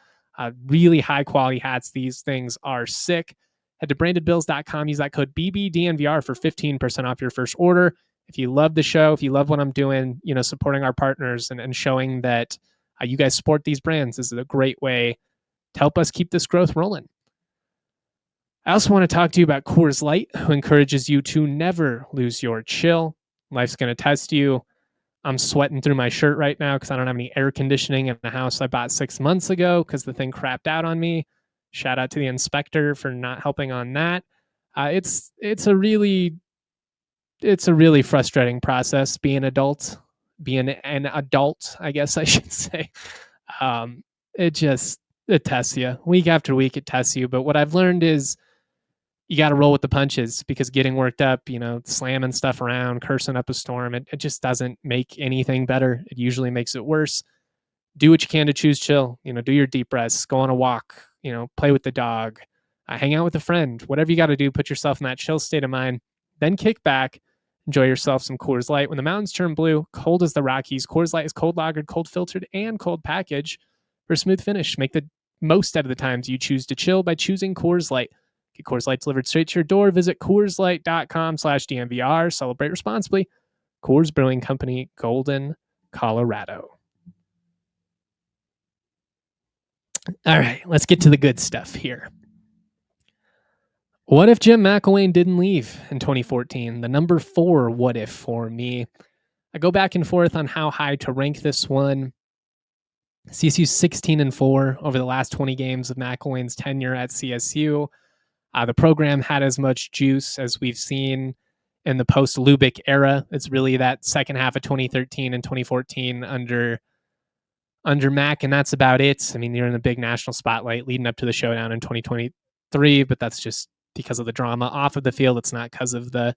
Really high quality hats. These things are sick. Head to brandedbills.com. Use that code BBDNVR for 15% off your first order. If you love the show, if you love what I'm doing, supporting our partners and showing that you guys support these brands, this is a great way to help us keep this growth rolling. I also want to talk to you about Coors Light, who encourages you to never lose your chill. Life's going to test you. I'm sweating through my shirt right now because I don't have any air conditioning in the house I bought 6 months ago because the thing crapped out on me. Shout out to the inspector for not helping on that. It's a really frustrating process being an adult, I guess I should say. It tests you week after week. It tests you. But what I've learned is you got to roll with the punches, because getting worked up, slamming stuff around, cursing up a storm, it just doesn't make anything better. It usually makes it worse. Do what you can to choose chill. Do your deep breaths, go on a walk, play with the dog, hang out with a friend, whatever you got to do, put yourself in that chill state of mind. then kick back, enjoy yourself some Coors Light. When the mountains turn blue, cold as the Rockies, Coors Light is cold lagered, cold filtered, and cold packaged for a smooth finish. Make the most out of the times you choose to chill by choosing Coors Light. Get Coors Light delivered straight to your door. Visit CoorsLight.com/DNVR. Celebrate responsibly. Coors Brewing Company, Golden, Colorado. All right, let's get to the good stuff here. What if Jim McElwain didn't leave in 2014? The number 4 what if for me. I go back and forth on how high to rank this one. CSU's 16-4 over the last 20 games of McElwain's tenure at CSU. The program had as much juice as we've seen in the post-Lubick era. It's really that second half of 2013 and 2014 under Mac, and that's about it. I mean, you're in the big national spotlight leading up to the showdown in 2023, but that's just because of the drama off of the field. It's not because of the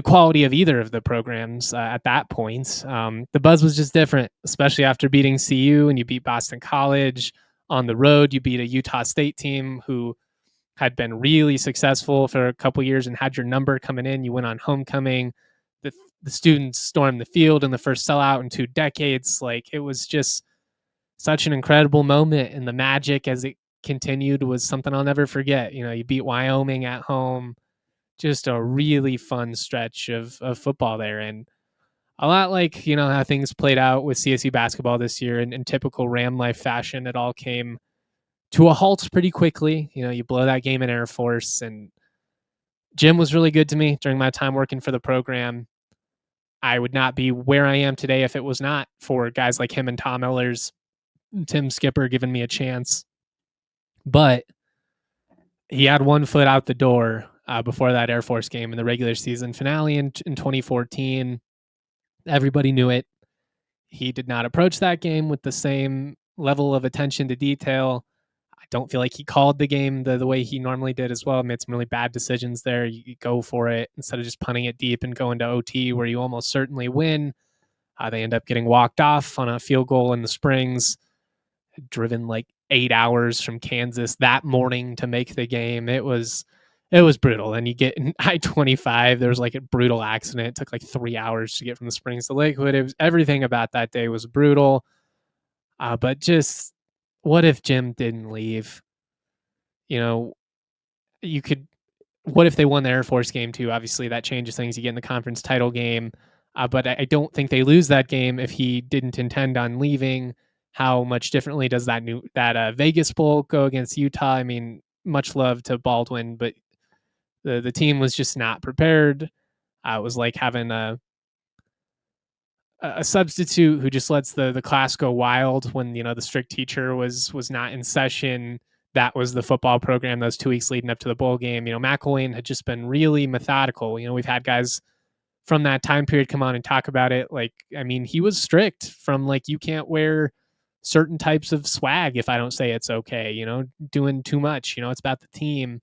quality of either of the programs at that point. The buzz was just different, especially after beating CU, and you beat Boston College on the road. You beat a Utah State team who had been really successful for a couple years and had your number coming in. You went on homecoming. The students stormed the field in the first sellout in 2 decades. Like, it was just such an incredible moment, and the magic as it continued was something I'll never forget. You know, you beat Wyoming at home. Just a really fun stretch of football there, and a lot like, you know, how things played out with CSU basketball this year in typical Ram life fashion. It all came to a halt pretty quickly. You know, you blow that game in Air Force, and Jim was really good to me during my time working for the program. I would not be where I am today if it was not for guys like him and Tom Ellers, Tim Skipper giving me a chance. But he had one foot out the door before that Air Force game in the regular season finale in 2014. Everybody knew it. He did not approach that game with the same level of attention to detail. I don't feel like he called the game the way he normally did as well. Made some really bad decisions there. You go for it instead of just punting it deep and going to OT where you almost certainly win. They end up getting walked off on a field goal in the Springs, driven like 8 hours from Kansas that morning to make the game. It was brutal. And you get in I-25, there was like a brutal accident. It took like 3 hours to get from the Springs to Lakewood. It was, everything about that day was brutal. But just, what if Jim didn't leave? You know, what if they won the Air Force game too? Obviously that changes things. You get in the conference title game. But I don't think they lose that game if he didn't intend on leaving. How much differently does that Vegas Bowl go against Utah? I mean, much love to Baldwin, but the team was just not prepared. It was like having a substitute who just lets the class go wild when, you know, the strict teacher was not in session. That was the football program those 2 weeks leading up to the bowl game. You know, McElwain had just been really methodical. You know, we've had guys from that time period come on and talk about it. Like, I mean, he was strict from like, you can't wear certain types of swag if I don't say it's okay, you know, doing too much, you know, it's about the team.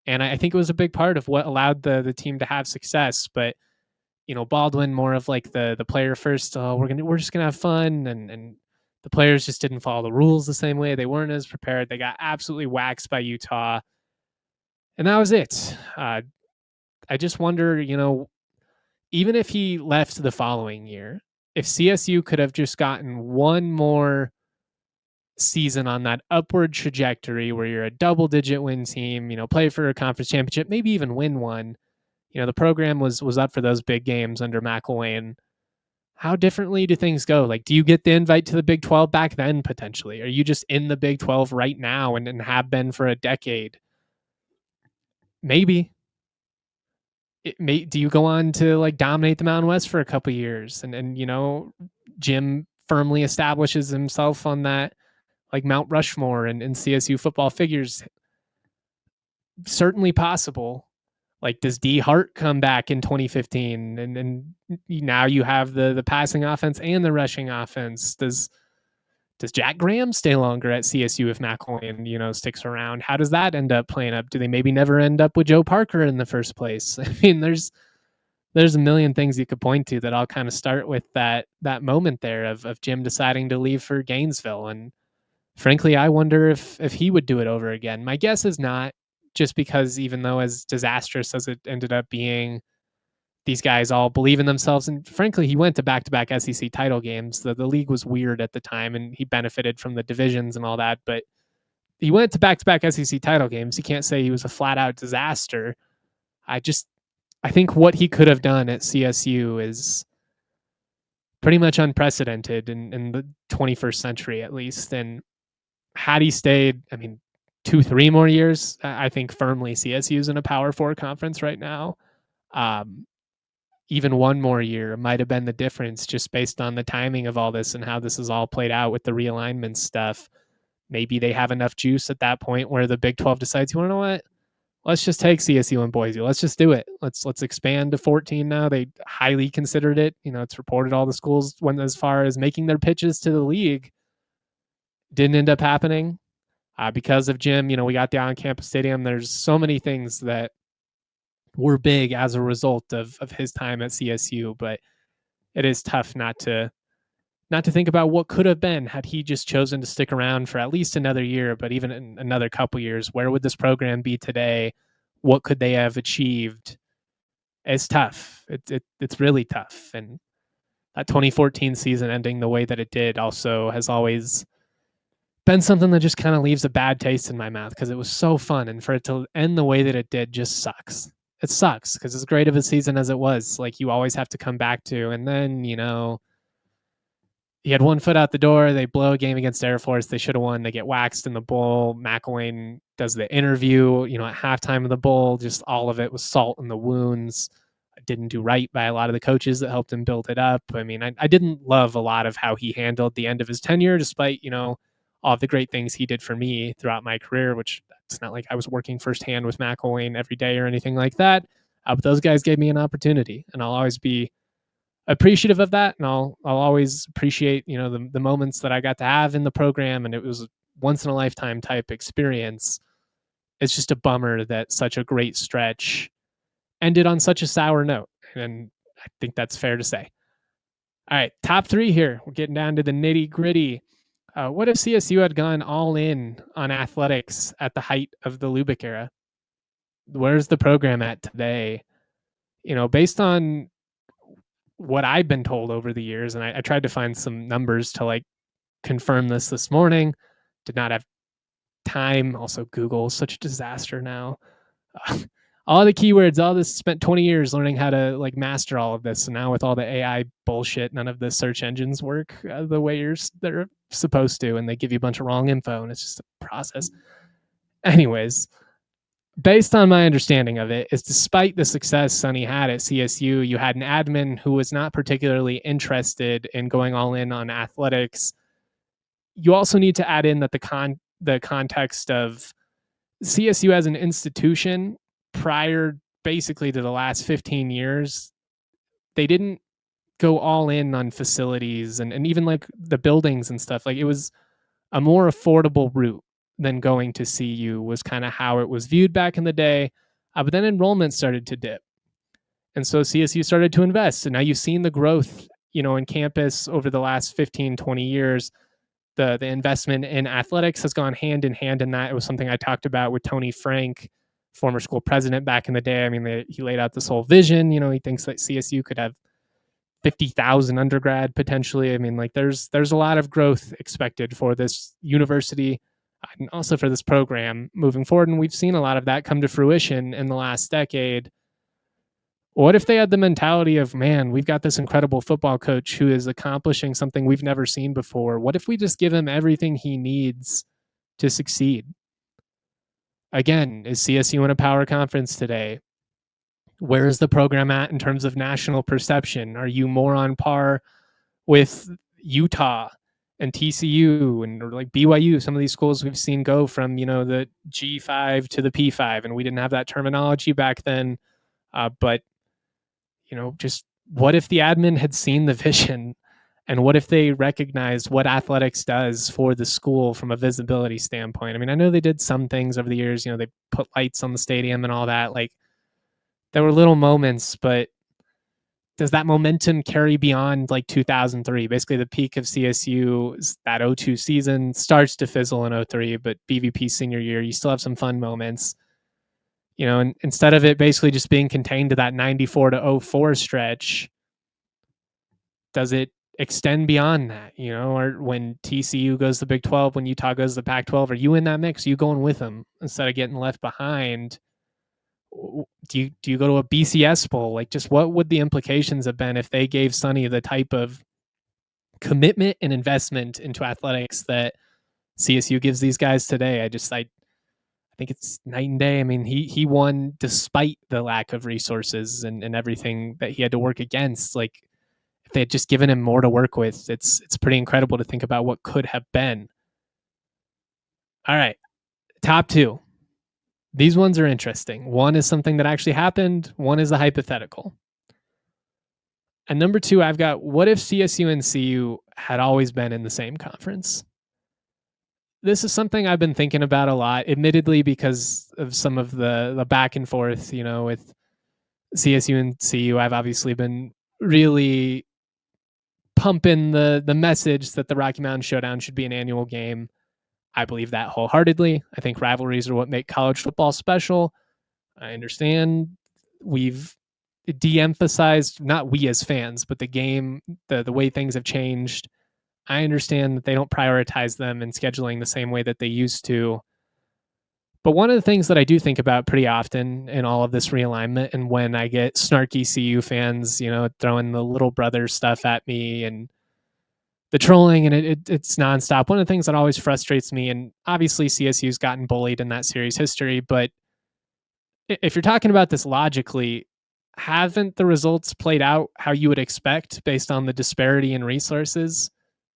And I think it was a big part of what allowed the team to have success. But, you know, Baldwin more of like the player first, we're just gonna have fun, and the players just didn't follow the rules the same way. They weren't as prepared. They got absolutely waxed by Utah. And that was it. I just wonder, you know, even if he left the following year, if CSU could have just gotten one more season on that upward trajectory where you're a double-digit win team, you know, play for a conference championship, maybe even win one. You know, the program was up for those big games under McElwain. How differently do things go? Like, do you get the invite to the Big 12 back then, potentially? Are you just in the Big 12 right now and have been for a decade? Maybe. Do you go on to like dominate the Mountain West for a couple years and you know, Jim firmly establishes himself on that like Mount Rushmore and CSU football figures? Certainly possible. Like, does D Hart come back in 2015 and now you have the passing offense and the rushing offense? Does Jack Graham stay longer at CSU if McElwain, you know, sticks around? How does that end up playing up? Do they maybe never end up with Joe Parker in the first place? I mean, there's a million things you could point to that all kind of start with that moment there of Jim deciding to leave for Gainesville. And frankly, I wonder if he would do it over again. My guess is not. just because even though as disastrous as it ended up being, these guys all believe in themselves. And frankly, he went to back-to-back SEC title games. The league was weird at the time, and he benefited from the divisions and all that. But he went to back-to-back SEC title games. You can't say he was a flat-out disaster. I think what he could have done at CSU is pretty much unprecedented in the 21st century, at least. And had he stayed, 2-3 more years, I think firmly CSU's in a Power 4 conference right now. Even one more year might have been the difference, just based on the timing of all this and how this is all played out with the realignment stuff. Maybe they have enough juice at that point where the Big 12 decides, you want to know what? Let's just take CSU and Boise. Let's just do it. Let's expand to 14 now. They highly considered it. It's reported all the schools went as far as making their pitches to the league. Didn't end up happening because of Jim. We got the on-campus stadium. There's so many things that were big as a result of his time at CSU, but it is tough not to think about what could have been had he just chosen to stick around for at least another year, but even in another couple years. Where would this program be today? What could they have achieved? It's tough. It's really tough. And that 2014 season ending the way that it did also has always been something that just kind of leaves a bad taste in my mouth, because it was so fun. And for it to end the way that it did just sucks. It sucks, because as great of a season as it was, like, you always have to come back to. And then, he had one foot out the door. They blow a game against Air Force. They should have won. They get waxed in the bowl. McElwain does the interview, at halftime of the bowl. Just all of it was salt in the wounds. Didn't do right by a lot of the coaches that helped him build it up. I didn't love a lot of how he handled the end of his tenure, despite, all of the great things he did for me throughout my career, which it's not like I was working firsthand with McElwain every day or anything like that. But those guys gave me an opportunity, and I'll always be appreciative of that. And I'll always appreciate, the moments that I got to have in the program. And it was a once in a lifetime type experience. It's just a bummer that such a great stretch ended on such a sour note. And I think that's fair to say. All right, top 3 here. We're getting down to the nitty gritty. What if CSU had gone all in on athletics at the height of the Lubick era? Where's the program at today? Based on what I've been told over the years, and I tried to find some numbers to confirm this morning. Did not have time. Also, Google is such a disaster now. All the keywords, all this, spent 20 years learning how to master all of this. And now with all the AI bullshit, none of the search engines work the way they're supposed to, and they give you a bunch of wrong info, and it's just a process. Anyways, based on my understanding of it, is despite the success Sonny had at CSU, you had an admin who was not particularly interested in going all in on athletics. You also need to add in that the context of CSU as an institution prior basically to the last 15 years, they didn't go all in on facilities and even the buildings and stuff. It was a more affordable route than going to CU, was kind of how it was viewed back in the day. But then enrollment started to dip. And so CSU started to invest. And now you've seen the growth, in campus over the last 15, 20 years. The investment in athletics has gone hand in hand in that. It was something I talked about with Tony Frank, former school president back in the day. He laid out this whole vision. He thinks that CSU could have 50,000 undergrad potentially. There's a lot of growth expected for this university and also for this program moving forward. And we've seen a lot of that come to fruition in the last decade. What if they had the mentality of, man, we've got this incredible football coach who is accomplishing something we've never seen before. What if we just give him everything he needs to succeed? Again, is CSU in a power conference today? Where is the program at in terms of national perception? Are you more on par with Utah and TCU and BYU, some of these schools we've seen go from, the G5 to the P5, and we didn't have that terminology back then. But, just what if the admin had seen the vision, and what if they recognized what athletics does for the school from a visibility standpoint? I know they did some things over the years, they put lights on the stadium and all that. There were little moments, but does that momentum carry beyond 2003? Basically, the peak of CSU is that 2002 season, starts to fizzle in 2003, but BVP senior year, you still have some fun moments. And instead of it basically just being contained to that 94 to 04 stretch, does it extend beyond that? Or when TCU goes to the Big 12, when Utah goes to the Pac-12, are you in that mix? Are you going with them instead of getting left behind? Do you go to a BCS bowl? Like, just what would the implications have been if they gave Sonny the type of commitment and investment into athletics that CSU gives these guys today? I think it's night and day. I mean, he won despite the lack of resources and everything that he had to work against. Like, if they had just given him more to work with, it's pretty incredible to think about what could have been. All right, top two. These ones are interesting. One is something that actually happened. One is a hypothetical. And number two, I've got, what if CSU and CU had always been in the same conference? This is something I've been thinking about a lot, admittedly, because of some of the back and forth, with CSU and CU. I've obviously been really pumping the message that the Rocky Mountain Showdown should be an annual game. I believe that wholeheartedly. I think rivalries are what make college football special. I understand we've de-emphasized, not we as fans, but the game, the way things have changed. I understand that they don't prioritize them in scheduling the same way that they used to. But one of the things that I do think about pretty often in all of this realignment, and when I get snarky CU fans, throwing the little brother stuff at me and the trolling, and it's nonstop. One of the things that always frustrates me, and obviously CSU's gotten bullied in that series history, but if you're talking about this logically, haven't the results played out how you would expect based on the disparity in resources?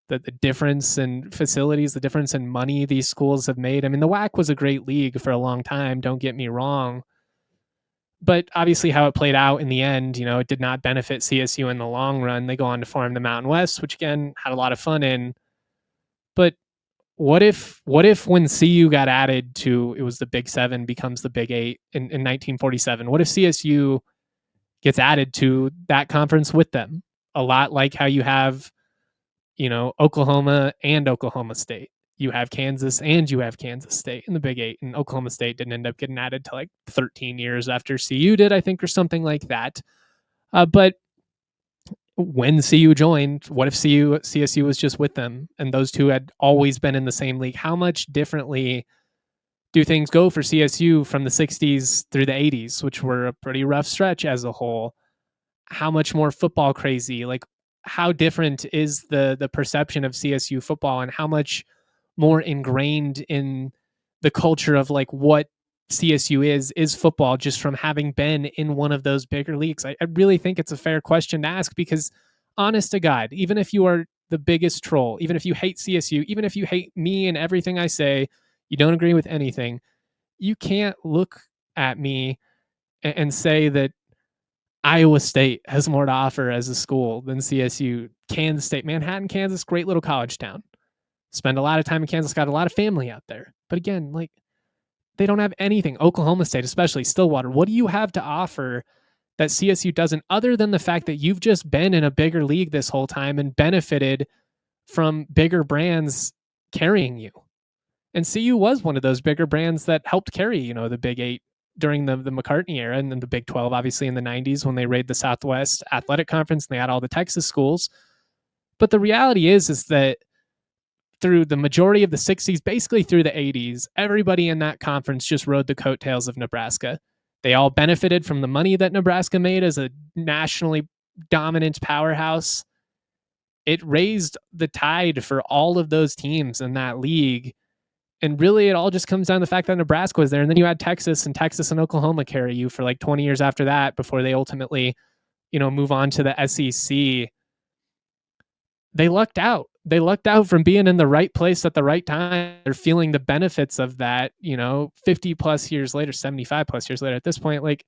The difference in facilities, the difference in money these schools have made. I mean, the WAC was a great league for a long time, don't get me wrong. But obviously how it played out in the end, it did not benefit CSU in the long run. They go on to form the Mountain West, which again had a lot of fun in. But what if when CU got added to, it was the Big Seven becomes the Big Eight in 1947? What if CSU gets added to that conference with them? A lot like how you have Oklahoma and Oklahoma State. You have Kansas and you have Kansas State in the Big Eight, and Oklahoma State didn't end up getting added to like 13 years after CU did, I think, or something like that. But when CU joined, what if CSU was just with them and those two had always been in the same league? How much differently do things go for CSU from the 60s through the 80s, which were a pretty rough stretch as a whole? How much more football crazy? Like, how different is the perception of CSU football, and how much more ingrained in the culture of like what CSU is football, just from having been in one of those bigger leagues? I really think it's a fair question to ask, because honest to God, even if you are the biggest troll, even if you hate CSU, even if you hate me and everything I say, you don't agree with anything, you can't look at me and say that Iowa State has more to offer as a school than CSU. Kansas State, Manhattan, Kansas, great little college town. Spend a lot of time in Kansas, got a lot of family out there. But again, like, they don't have anything. Oklahoma State, especially Stillwater. What do you have to offer that CSU doesn't, other than the fact that you've just been in a bigger league this whole time and benefited from bigger brands carrying you? And CU was one of those bigger brands that helped carry, the Big Eight during the McCartney era, and then the Big 12, obviously, in the 90s when they raided the Southwest Athletic Conference and they had all the Texas schools. But the reality is that through the majority of the 60s, basically through the 80s, everybody in that conference just rode the coattails of Nebraska. They all benefited from the money that Nebraska made as a nationally dominant powerhouse. It raised the tide for all of those teams in that league. And really, it all just comes down to the fact that Nebraska was there. And then you had Texas and Oklahoma carry you for like 20 years after that before they ultimately, move on to the SEC. They lucked out. They lucked out from being in the right place at the right time. They're feeling the benefits of that, 50 plus years later, 75 plus years later at this point. Like,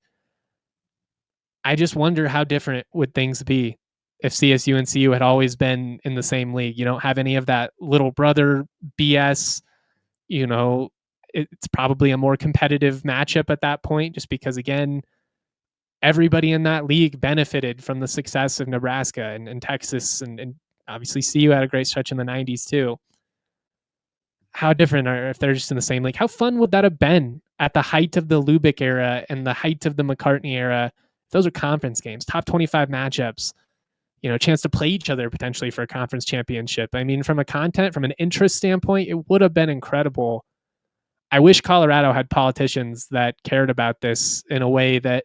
I just wonder how different would things be if CSU and CU had always been in the same league. You don't have any of that little brother BS. It's probably a more competitive matchup at that point, just because, again, everybody in that league benefited from the success of Nebraska and Texas, and obviously CU had a great stretch in the 90s too. how different are if they're just in the same league? How fun would that have been at the height of the Lubick era and the height of the McCartney era? Those are conference games, top 25 matchups, a chance to play each other potentially for a conference championship. I mean, from an interest standpoint, it would have been incredible. I wish Colorado had politicians that cared about this in a way that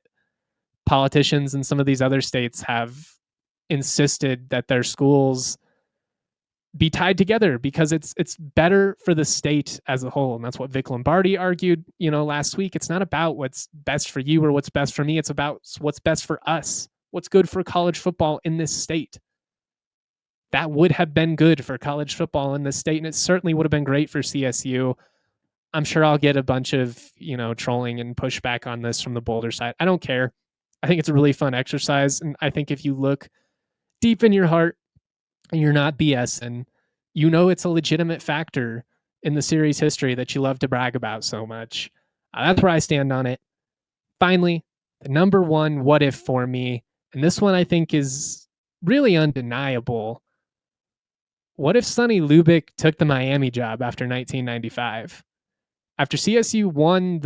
politicians in some of these other states have insisted that their schools be tied together, because it's better for the state as a whole. And that's what Vic Lombardi argued, last week. It's not about what's best for you or what's best for me. It's about what's best for us, what's good for college football in this state. That would have been good for college football in this state, and it certainly would have been great for CSU. I'm sure I'll get a bunch of, trolling and pushback on this from the Boulder side. I don't care. I think it's a really fun exercise. And I think if you look deep in your heart and you're not BSing, it's a legitimate factor in the series history that you love to brag about so much. That's where I stand on it. Finally, the number one what if for me, and this one I think is really undeniable. What if Sonny Lubick took the Miami job after 1995? After CSU won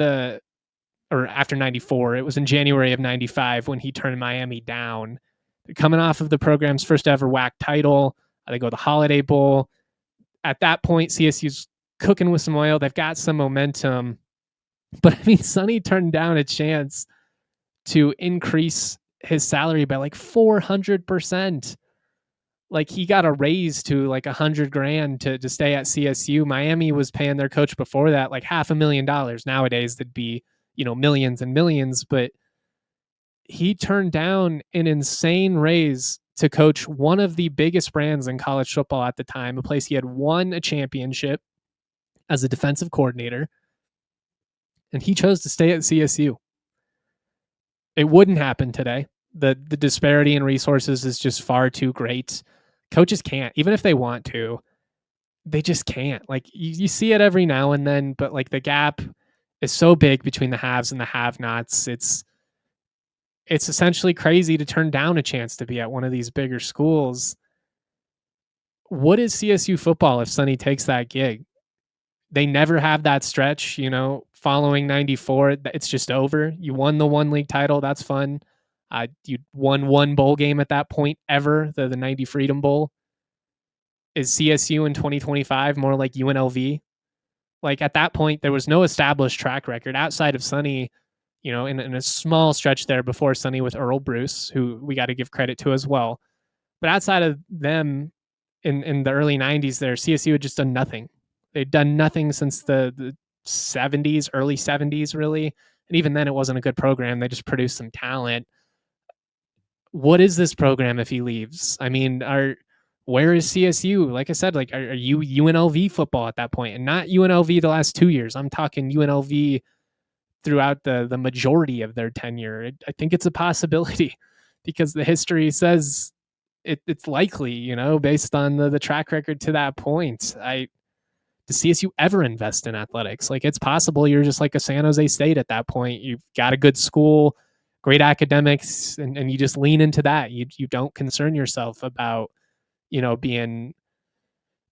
after 94, it was in January of 95 when he turned Miami down. They're coming off of the program's first ever WAC title. They go to the Holiday Bowl. At that point, CSU's cooking with some oil. They've got some momentum. But I mean, Sonny turned down a chance to increase his salary by like 400%. Like, he got a raise to like $100,000 to stay at CSU. Miami was paying their coach before that like $500,000. Nowadays, that'd be, millions and millions. But he turned down an insane raise to coach one of the biggest brands in college football at the time, a place he had won a championship as a defensive coordinator. And he chose to stay at CSU. It wouldn't happen today. The disparity in resources is just far too great. Coaches can't, even if they want to, they just can't. Like, you see it every now and then, but like the gap is so big between the haves and the have-nots. It's essentially crazy to turn down a chance to be at one of these bigger schools. What is CSU football if Sonny takes that gig? They never have that stretch, following 94. It's just over. You won the one league title. That's fun. You won one bowl game at that point ever, the 90 Freedom Bowl. Is CSU in 2025 more like UNLV? Like, at that point, there was no established track record outside of Sonny, in a small stretch there before Sonny with Earl Bruce, who we got to give credit to as well. But outside of them in the early 90s there, CSU had just done nothing. They'd done nothing since the 70s, early 70s, really. And even then, it wasn't a good program. They just produced some talent. What is this program if he leaves? I mean, where is CSU? Like I said, like, are you UNLV football at that point? And not UNLV the last 2 years. I'm talking UNLV throughout the majority of their tenure. I think it's a possibility because the history says it's likely, based on the track record to that point. Does CSU ever invest in athletics? Like, it's possible you're just like a San Jose State at that point. You've got a good school, great academics, and you just lean into that. You don't concern yourself about, being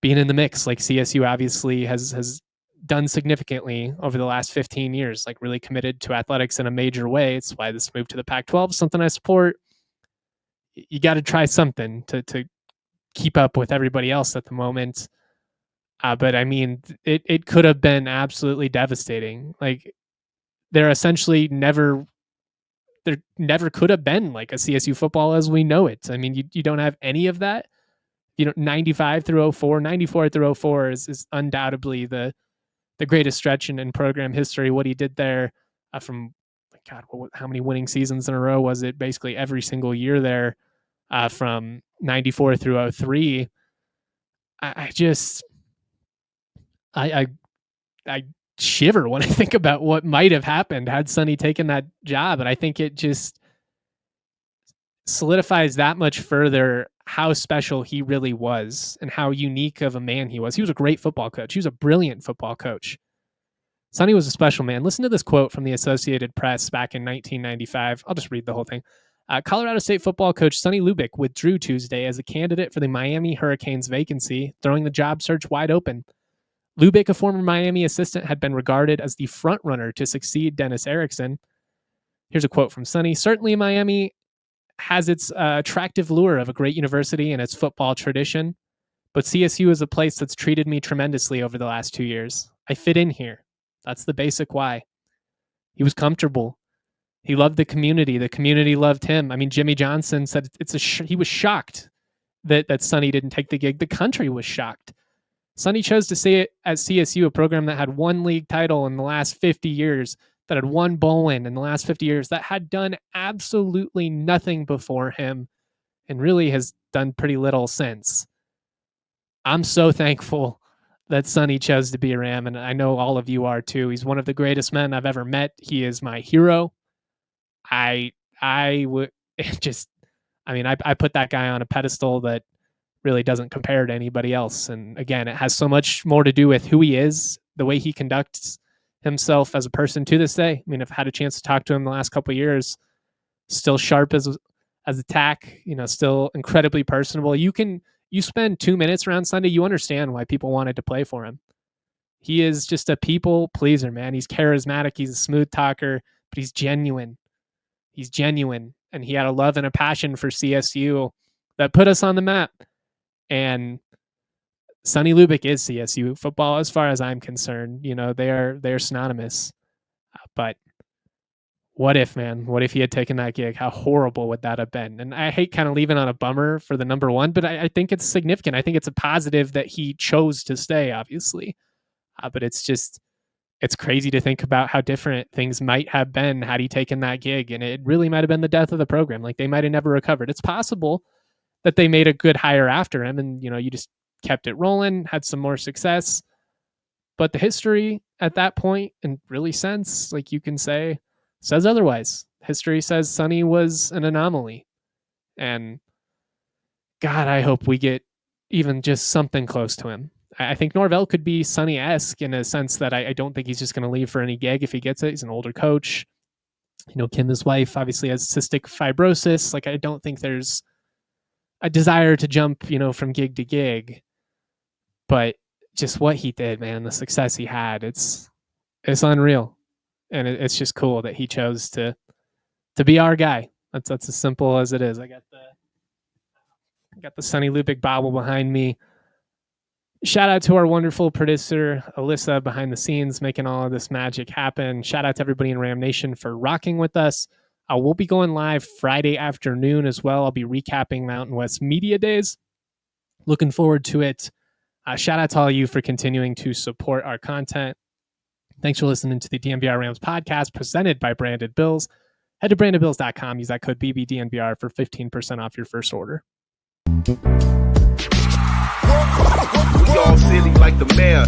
in the mix like CSU obviously has done significantly over the last 15 years, like really committed to athletics in a major way. It's why this move to the Pac-12 is something I support. You got to try something to keep up with everybody else at the moment. But I mean, it could have been absolutely devastating. Like, there never could have been like a CSU football as we know it. I mean, you don't have any of that. 95 through 04, 94 through 04 is undoubtedly the greatest stretch in program history. What he did there from, God, how many winning seasons in a row was it? Basically every single year there from 94 through 03. I shiver when I think about what might have happened had Sonny taken that job. And I think it just solidifies that much further how special he really was and how unique of a man he was. He was a great football coach. He was a brilliant football coach. Sonny was a special man. Listen to this quote from the Associated Press back in 1995. I'll just read the whole thing. Colorado State football coach Sonny Lubick withdrew Tuesday as a candidate for the Miami Hurricanes vacancy, throwing the job search wide open. Lubick, a former Miami assistant, had been regarded as the front runner to succeed Dennis Erickson. Here's a quote from Sonny. Certainly Miami has its attractive lure of a great university and its football tradition, but CSU is a place that's treated me tremendously over the last 2 years. I fit in here. That's the basic why. He was comfortable. He loved the community. The community loved him. I mean, Jimmy Johnson said he was shocked that Sonny didn't take the gig. The country was shocked. Sonny chose to stay at CSU, a program that had one league title in the last 50 years, that had one bowl win in the last 50 years, that had done absolutely nothing before him and really has done pretty little since. I'm so thankful that Sonny chose to be a Ram, and I know all of you are too. He's one of the greatest men I've ever met. He is my hero. I put that guy on a pedestal that really doesn't compare to anybody else. And again, it has so much more to do with who he is, the way he conducts himself as a person to this day. I mean, I've had a chance to talk to him the last couple of years, still sharp as a tack, still incredibly personable. You spend 2 minutes around Sunday, you understand why people wanted to play for him. He is just a people pleaser, man. He's charismatic. He's a smooth talker, but he's genuine. And he had a love and a passion for CSU that put us on the map. And Sonny Lubick is CSU football as far as I'm concerned. They're synonymous. But what if, man? What if he had taken that gig? How horrible would that have been? And I hate kind of leaving on a bummer for the number one, but I think it's significant. I think it's a positive that he chose to stay, obviously. But it's crazy to think about how different things might have been had he taken that gig. And it really might have been the death of the program. Like, they might have never recovered. It's possible that they made a good hire after him and, you just kept it rolling, had some more success. But the history at that point, and really since, like you can say, says otherwise. History says Sonny was an anomaly. And God, I hope we get even just something close to him. I think Norvell could be Sonny-esque in a sense that I don't think he's just going to leave for any gig if he gets it. He's an older coach. Kim, his wife, obviously has cystic fibrosis. Like, I don't think there's a desire to jump, from gig to gig. But just what he did, man, the success he had, it's unreal. And it's just cool that he chose to be our guy. That's as simple as it is. I got the Sonny Lubick bobble behind me. Shout out to our wonderful producer, Alyssa, behind the scenes, making all of this magic happen. Shout out to everybody in Ram Nation for rocking with us. We'll be going live Friday afternoon as well. I'll be recapping Mountain West Media Days. Looking forward to it. Shout out to all of you for continuing to support our content. Thanks for listening to the DNVR Rams podcast presented by Branded Bills. Head to brandedbills.com. Use that code BBDNVR for 15% off your first order. We all silly like the mayor.